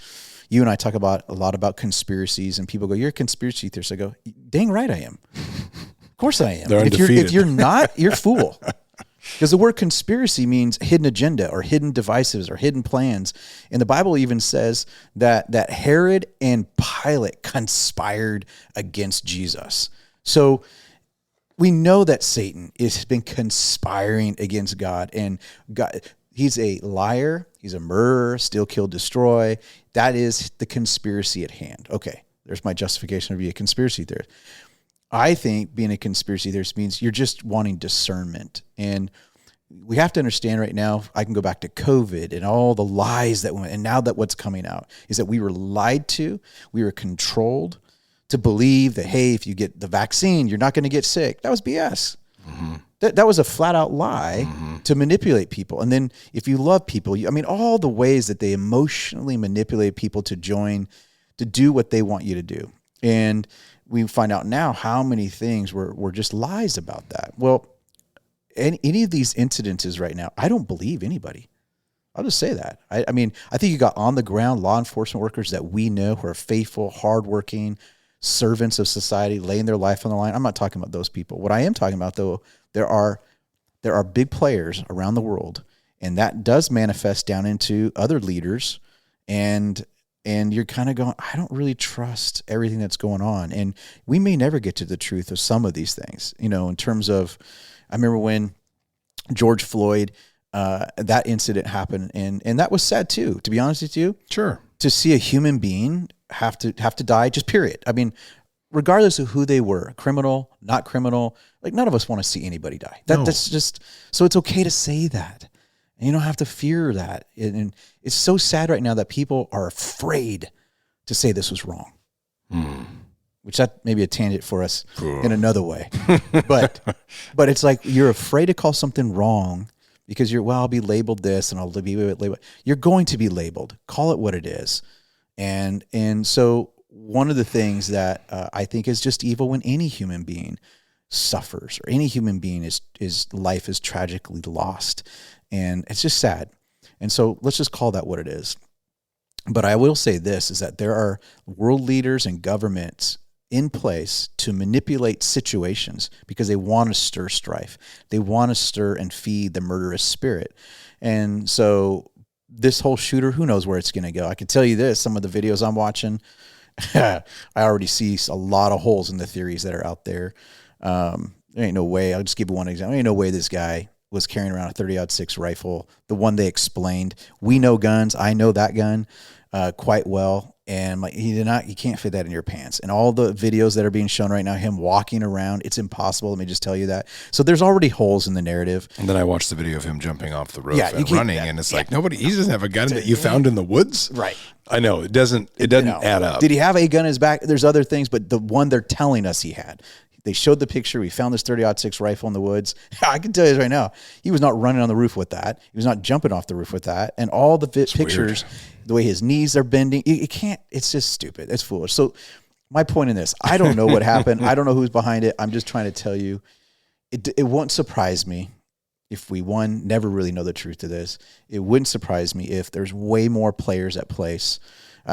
you and I talk a lot about conspiracies, and people go, "You're a conspiracy theorist." I go, "Dang right I am. Of course I am. If you're not, you're a fool." Because the word conspiracy means hidden agenda or hidden devices or hidden plans. And the Bible even says that Herod and Pilate conspired against Jesus. So we know that Satan has been conspiring against God. And God, he's a liar. He's a murderer, steal, kill, destroy. That is the conspiracy at hand. Okay, there's my justification to be a conspiracy theorist. I think being a conspiracy theorist means you're just wanting discernment. And we have to understand right now, I can go back to COVID and all the lies that went, and now that what's coming out is that we were lied to, we were controlled to believe that, hey, if you get the vaccine, you're not going to get sick. That was BS. Mm-hmm. That was a flat out lie to manipulate people. And then if you love people, all the ways that they emotionally manipulate people to join, to do what they want you to do. And we find out now how many things were just lies about that. Well, any of these incidences right now, I don't believe anybody. I'll just say that. I think you got on the ground law enforcement workers that we know who are faithful, hardworking servants of society, laying their life on the line. I'm not talking about those people. What I am talking about, though, there are big players around the world, and that does manifest down into other leaders, and you're kind of going, I don't really trust everything that's going on, and we may never get to the truth of some of these things. In terms of, I remember when George Floyd, that incident happened, and that was sad too. To be honest with you, sure, to see a human being have to die, just period. Regardless of who they were, criminal, not criminal, like none of us want to see anybody die. That's just, so it's okay to say that. And you don't have to fear that. And it's so sad right now that people are afraid to say this was wrong. Which that may be a tangent for us in another way. But it's like you're afraid to call something wrong because I'll be labeled this and I'll be labeled. You're going to be labeled. Call it what it is. And so one of the things that I think is just evil when any human being suffers or any human being is life is tragically lost. And it's just sad. And so let's just call that what it is. But I will say this, is that there are world leaders and governments in place to manipulate situations because they want to stir strife. They want to stir and feed the murderous spirit. And so this whole shooter, who knows where it's going to go? I can tell you this, some of the videos I'm watching, I already see a lot of holes in the theories that are out there. There ain't no way. I'll just give you one example. There ain't no way this guy was carrying around a 30-06 rifle, the one they explained. We know guns. I know that gun quite well. And you can't fit that in your pants. And all the videos that are being shown right now, him walking around, it's impossible. Let me just tell you that. So there's already holes in the narrative. And then I watched the video of him jumping off the roof and running, and it's like, he doesn't have a gun that you found in the woods? Right. I know, it doesn't add up. Did he have a gun in his back? There's other things, but the one they're telling us he had. They showed the picture. We found this 30-06 rifle in the woods. I can tell you right now, he was not running on the roof with that. He was not jumping off the roof with that. And all the pictures, the way his knees are bending, you can't, it's just stupid. It's foolish. So my point in this, I don't know what happened. I don't know who's behind it. I'm just trying to tell you, it won't surprise me if we, never really know the truth of this. It wouldn't surprise me if there's way more players at place.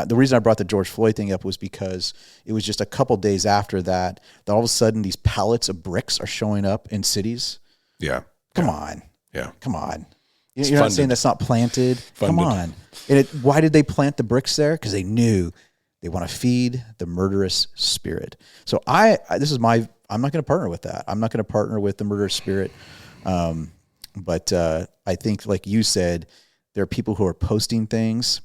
The reason I brought the George Floyd thing up was because it was just a couple days after that all of a sudden these pallets of bricks are showing up in cities. Yeah. Come on. Yeah. Come on. You're not saying that's not planted. Come on. And why did they plant the bricks there? Because they knew they want to feed the murderous spirit. So I'm not going to partner with that. I'm not going to partner with the murderous spirit. But I think, like you said, there are people who are posting things.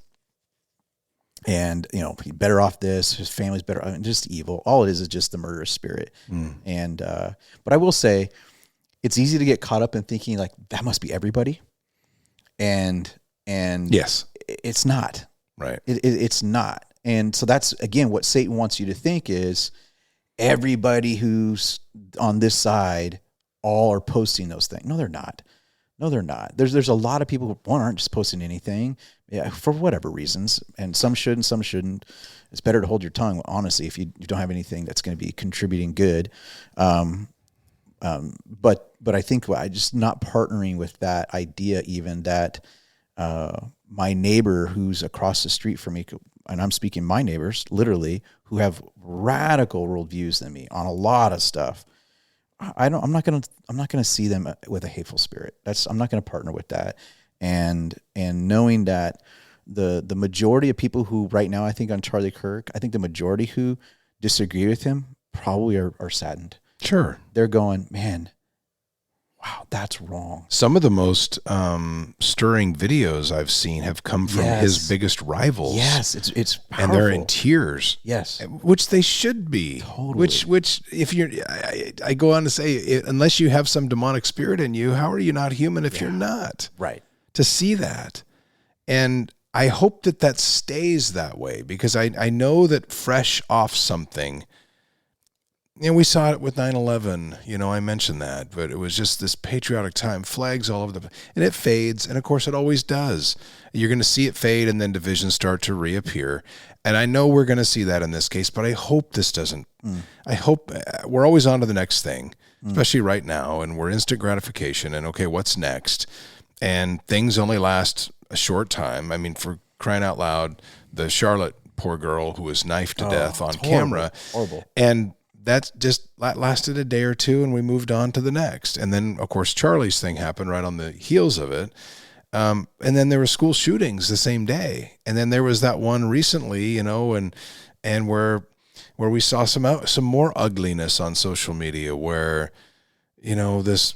And, he's better off this, his family's better, just evil. All it is just the murderous spirit. And, but I will say it's easy to get caught up in thinking like that must be everybody. And yes, it's not. Right. It's not. And so that's, again, what Satan wants you to think is everybody who's on this side, all are posting those things. No, they're not. There's a lot of people who aren't just posting anything, for whatever reasons, and some should and some shouldn't. It's better to hold your tongue, honestly, if you don't have anything that's going to be contributing good. But I think I just not partnering with that idea, even that my neighbor who's across the street from me, and I'm speaking my neighbors literally, who have radical worldviews than me on a lot of stuff. I'm not gonna see them with a hateful spirit. I'm not gonna partner with that. And knowing that the majority of people who right now, I think on Charlie Kirk, I think the majority who disagree with him probably are saddened. Sure. They're going, man, Wow, that's wrong. Some of the most stirring videos I've seen have come from his biggest rivals. Yes, it's powerful. And they're in tears. Yes, which they should be. Totally. Which if you're, I go on to say, unless you have some demonic spirit in you, how are you not human if you're not? Right. To see that, and I hope that stays that way, because I know that fresh off something. We saw it with 9/11, I mentioned that, but it was just this patriotic time, flags all over and it fades. And of course it always does. You're going to see it fade and then divisions start to reappear. And I know we're going to see that in this case, but I hope this doesn't. I hope we're always on to the next thing, especially right now. And we're instant gratification and okay, what's next? And things only last a short time. I mean, for crying out loud, the Charlotte poor girl who was knifed to death on camera. Horrible. And that just lasted a day or two, and we moved on to the next. And then, of course, Charlie's thing happened right on the heels of it. And then there were school shootings the same day. And then there was that one recently, and where we saw some more ugliness on social media, where, this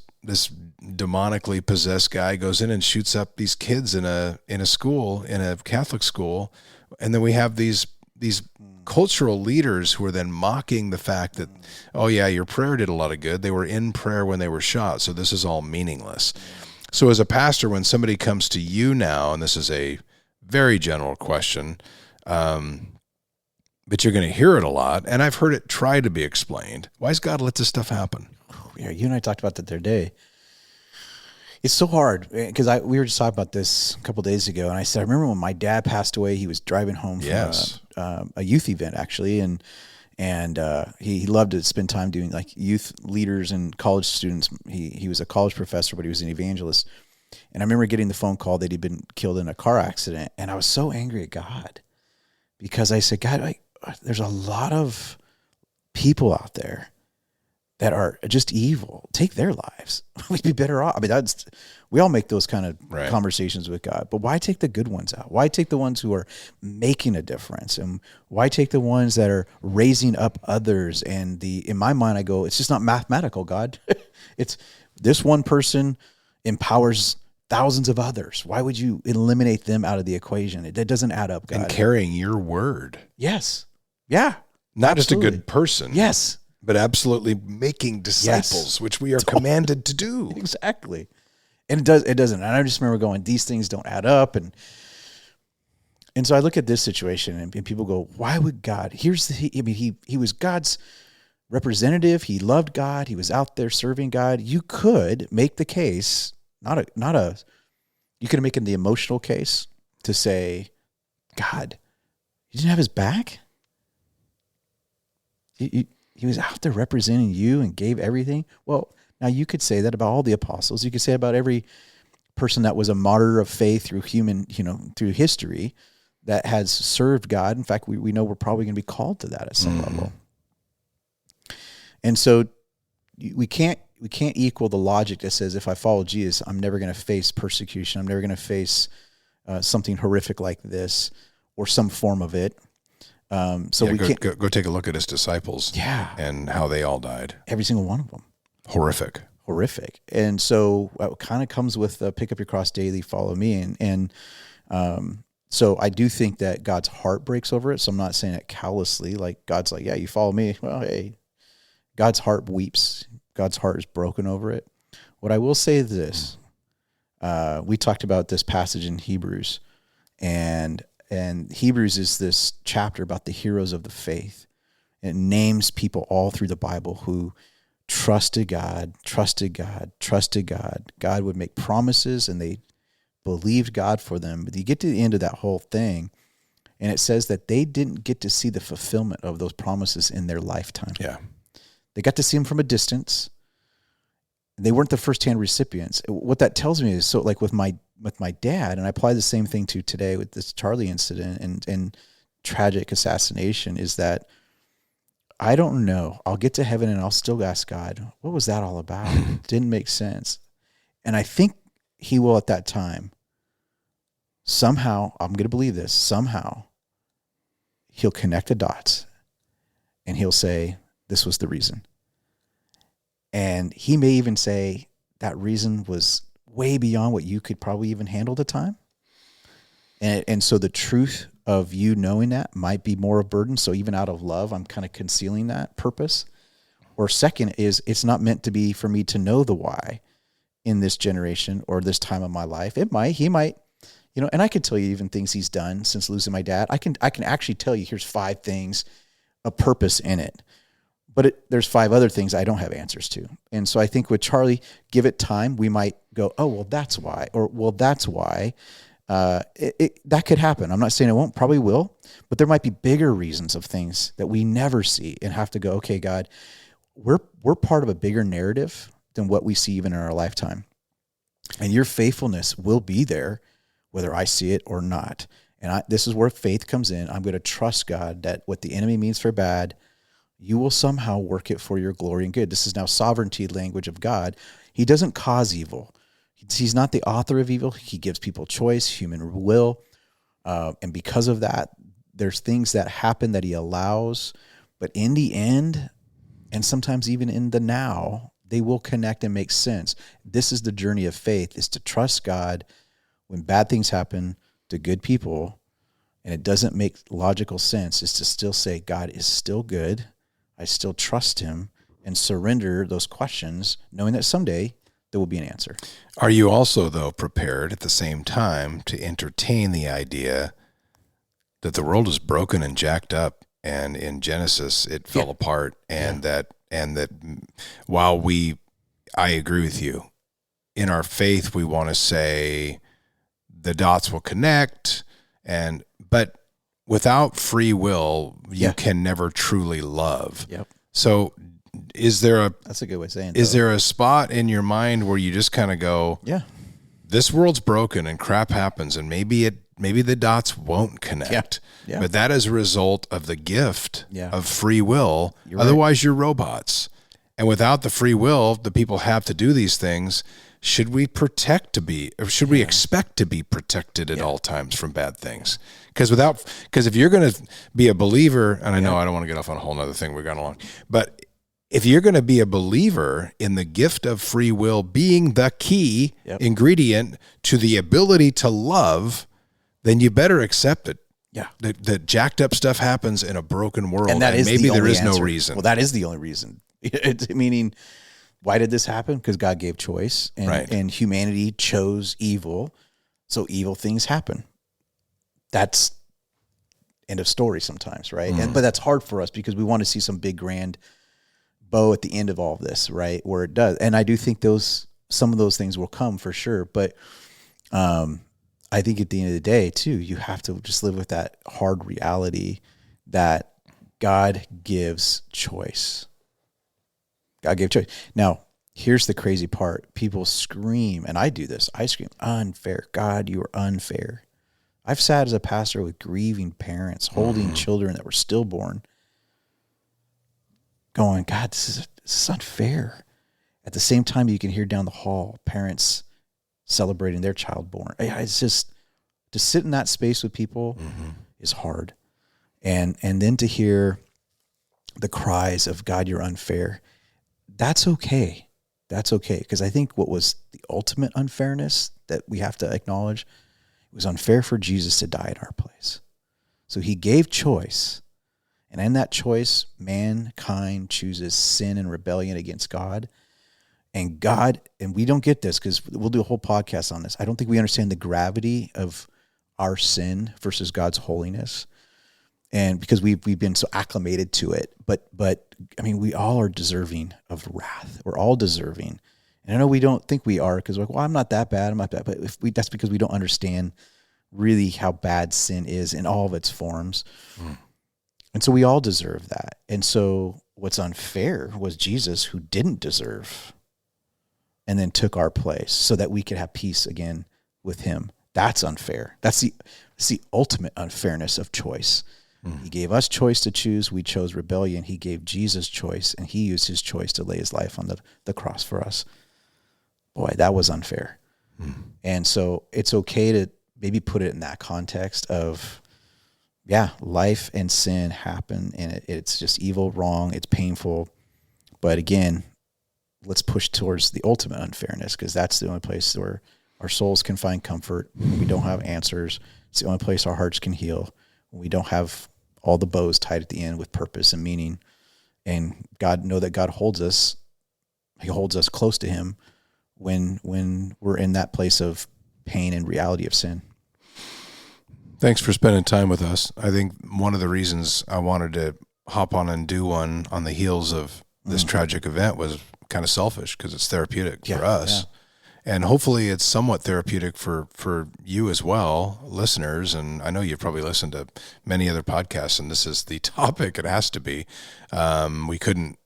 demonically possessed guy goes in and shoots up these kids in a school, in a Catholic school. And then we have these cultural leaders who are then mocking the fact that, oh yeah, your prayer did a lot of good. They were in prayer when they were shot, so this is all meaningless. So as a pastor, when somebody comes to you now, and this is a very general question, but you're going to hear it a lot, and I've heard it try to be explained. Why does God let this stuff happen? Yeah, you and I talked about that the other day. It's so hard because we were just talking about this a couple of days ago, and I said, I remember when my dad passed away. He was driving home from a youth event, actually, and he loved to spend time doing like youth leaders and college students. He was a college professor, but he was an evangelist. And I remember getting the phone call that he'd been killed in a car accident, and I was so angry at God because I said, God, there's a lot of people out there that are just evil. Take their lives. We'd be better off. I mean, we all make those kind of conversations with God, but why take the good ones out? Why take the ones who are making a difference? And why take the ones that are raising up others? And in my mind, I go, it's just not mathematical, God. It's this one person empowers thousands of others. Why would you eliminate them out of the equation? That doesn't add up, God. And carrying your word. Yes. Yeah. Not absolutely. Just a good person. Yes. But absolutely making disciples, which we are commanded to do. Exactly. And it doesn't. And I just remember going, these things don't add up. And so I look at this situation and people go, why would God? He was God's representative. He loved God. He was out there serving God. You could make the case, you could make the emotional case to say, God, you didn't have his back? He was out there representing you and gave everything. Well, now you could say that about all the apostles. You could say about every person that was a martyr of faith through through history that has served God. In fact, we know we're probably going to be called to that at some level. And so we can't equal the logic that says if I follow Jesus, I'm never going to face persecution. I'm never going to face something horrific like this or some form of it. We can't go take a look at his disciples, and how they all died. Every single one of them, horrific. And so it kind of comes with pick up your cross daily, follow me, and so I do think that God's heart breaks over it. So I'm not saying it callously, like God's like, yeah, you follow me. Well, hey, God's heart weeps. God's heart is broken over it. What I will say is this: we talked about this passage in Hebrews, and Hebrews is this chapter about the heroes of the faith. It names people all through the Bible who trusted God. God would make promises and they believed God for them. But you get to the end of that whole thing, and it says that they didn't get to see the fulfillment of those promises in their lifetime. Yeah. They got to see them from a distance. They weren't the first-hand recipients. What that tells me is, so like with my dad, and I apply the same thing to today with this Charlie incident and tragic assassination, is that I don't know. I'll get to heaven and I'll still ask God, what was that all about? It didn't make sense. And I think he will at that time. Somehow, I'm going to believe this, somehow he'll connect the dots and he'll say, this was the reason. And he may even say, that reason was way beyond what you could probably even handle at the time. And so the truth of you knowing that might be more a burden. So even out of love, I'm kind of concealing that purpose. Or second is, it's not meant to be for me to know the why in this generation or this time of my life. He might, and I can tell you even things he's done since losing my dad. I can actually tell you, here's 5 things, a purpose in it. But there's 5 other things I don't have answers to. And so I think with Charlie, give it time. We might go, oh, well, that's why. Or, well, that's why. That could happen. I'm not saying it won't, probably will. But there might be bigger reasons of things that we never see and have to go, okay, God, we're part of a bigger narrative than what we see even in our lifetime. And your faithfulness will be there, whether I see it or not. And this is where faith comes in. I'm going to trust God that what the enemy means for bad, you will somehow work it for your glory and good. This is now sovereignty language of God. He doesn't cause evil. He's not the author of evil. He gives people choice, human will. And because of that, there's things that happen that he allows. But in the end, and sometimes even in the now, they will connect and make sense. This is the journey of faith, is to trust God when bad things happen to good people and it doesn't make logical sense, is to still say, God is still good. I still trust him, and surrender those questions, knowing that someday there will be an answer. Are you also, though, prepared at the same time to entertain the idea that the world is broken and jacked up, and in Genesis it fell apart, and that while I agree with you, in our faith we want to say the dots will connect, but without free will, you can never truly love. Yep. So that's a good way of saying it. Is there a spot in your mind where you just kind of go, this world's broken and crap happens, and maybe the dots won't connect. Yeah. But that is a result of the gift of free will. Otherwise, you're robots. And without the free will, the people have to do these things. Should we expect to be protected at all times from bad things? Because if you're going to be a believer, and I know I don't want to get off on a whole nother thing, we're going along, but if you're going to be a believer in the gift of free will being the key ingredient to the ability to love, then you better accept it. Yeah. That jacked up stuff happens in a broken world, and maybe there is no reason. Well, that is the only reason. Meaning, why did this happen? Because God gave choice, and humanity chose evil, so evil things happen. That's end of story sometimes, right? But that's hard for us because we want to see some big grand bow at the end of all of this, right? Where it does. And I do think some of those things will come for sure. But I think at the end of the day too, you have to just live with that hard reality that God gives choice. God gave choice. Now, here's the crazy part. People scream, and I do this. I scream, unfair. God, you are unfair. I've sat as a pastor with grieving parents, holding children that were stillborn, going, God, this is unfair. At the same time, you can hear down the hall parents celebrating their child born. It's just, to sit in that space with people is hard. And then to hear the cries of, God, you're unfair. That's okay. That's okay. Because I think what was the ultimate unfairness that we have to acknowledge, it was unfair for Jesus to die in our place. So he gave choice. And in that choice, mankind chooses sin and rebellion against God. And we don't get this because we'll do a whole podcast on this. I don't think we understand the gravity of our sin versus God's holiness. And because we've been so acclimated to it, but I mean, we all are deserving of wrath. We're all deserving. And I know we don't think we are because we're like, well, I'm not that bad. I'm not that bad. But that's because we don't understand really how bad sin is in all of its forms. And so we all deserve that. And so what's unfair was Jesus, who didn't deserve, and then took our place so that we could have peace again with him. That's unfair. That's the ultimate unfairness of choice. He gave us choice to choose. We chose rebellion. He gave Jesus choice, and he used his choice to lay his life on the cross for us. Boy, that was unfair. And so it's okay to maybe put it in that context of, life and sin happen, and it's just evil, wrong, it's painful. But again, let's push towards the ultimate unfairness, because that's the only place where our souls can find comfort. When we don't have answers, it's the only place our hearts can heal. When we don't have all the bows tied at the end with purpose and meaning. And know that God holds us. He holds us close to him when we're in that place of pain and reality of sin. Thanks for spending time with us. I think one of the reasons I wanted to hop on and do one on the heels of this tragic event was kind of selfish, because it's therapeutic for us. Yeah. And hopefully it's somewhat therapeutic for you as well, listeners. And I know you've probably listened to many other podcasts, and this is the topic. It has to be. We couldn't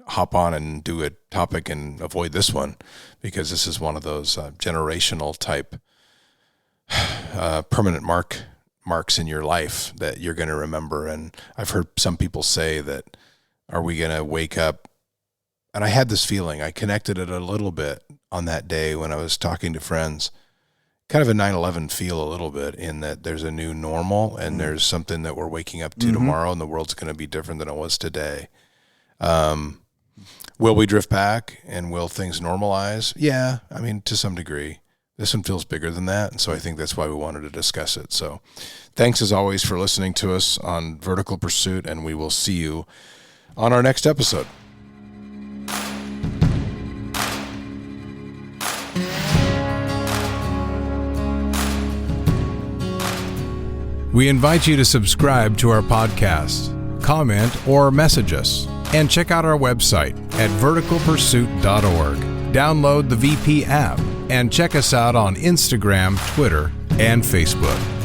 hop on and do a topic and avoid this one, because this is one of those generational type permanent marks in your life that you're going to remember. And I've heard some people say that, are we going to wake up? And I had this feeling, I connected it a little bit on that day when I was talking to friends, kind of a 9/11 feel a little bit, in that there's a new normal and there's something that we're waking up to tomorrow, and the world's going to be different than it was today. Will we drift back, and will things normalize? Yeah, I mean, to some degree. This one feels bigger than that, and so I think that's why we wanted to discuss it. So thanks as always for listening to us on Vertical Pursuit, and we will see you on our next episode. We invite you to subscribe to our podcast, comment, or message us, and check out our website at verticalpursuit.org. Download the VP app and check us out on Instagram, Twitter, and Facebook.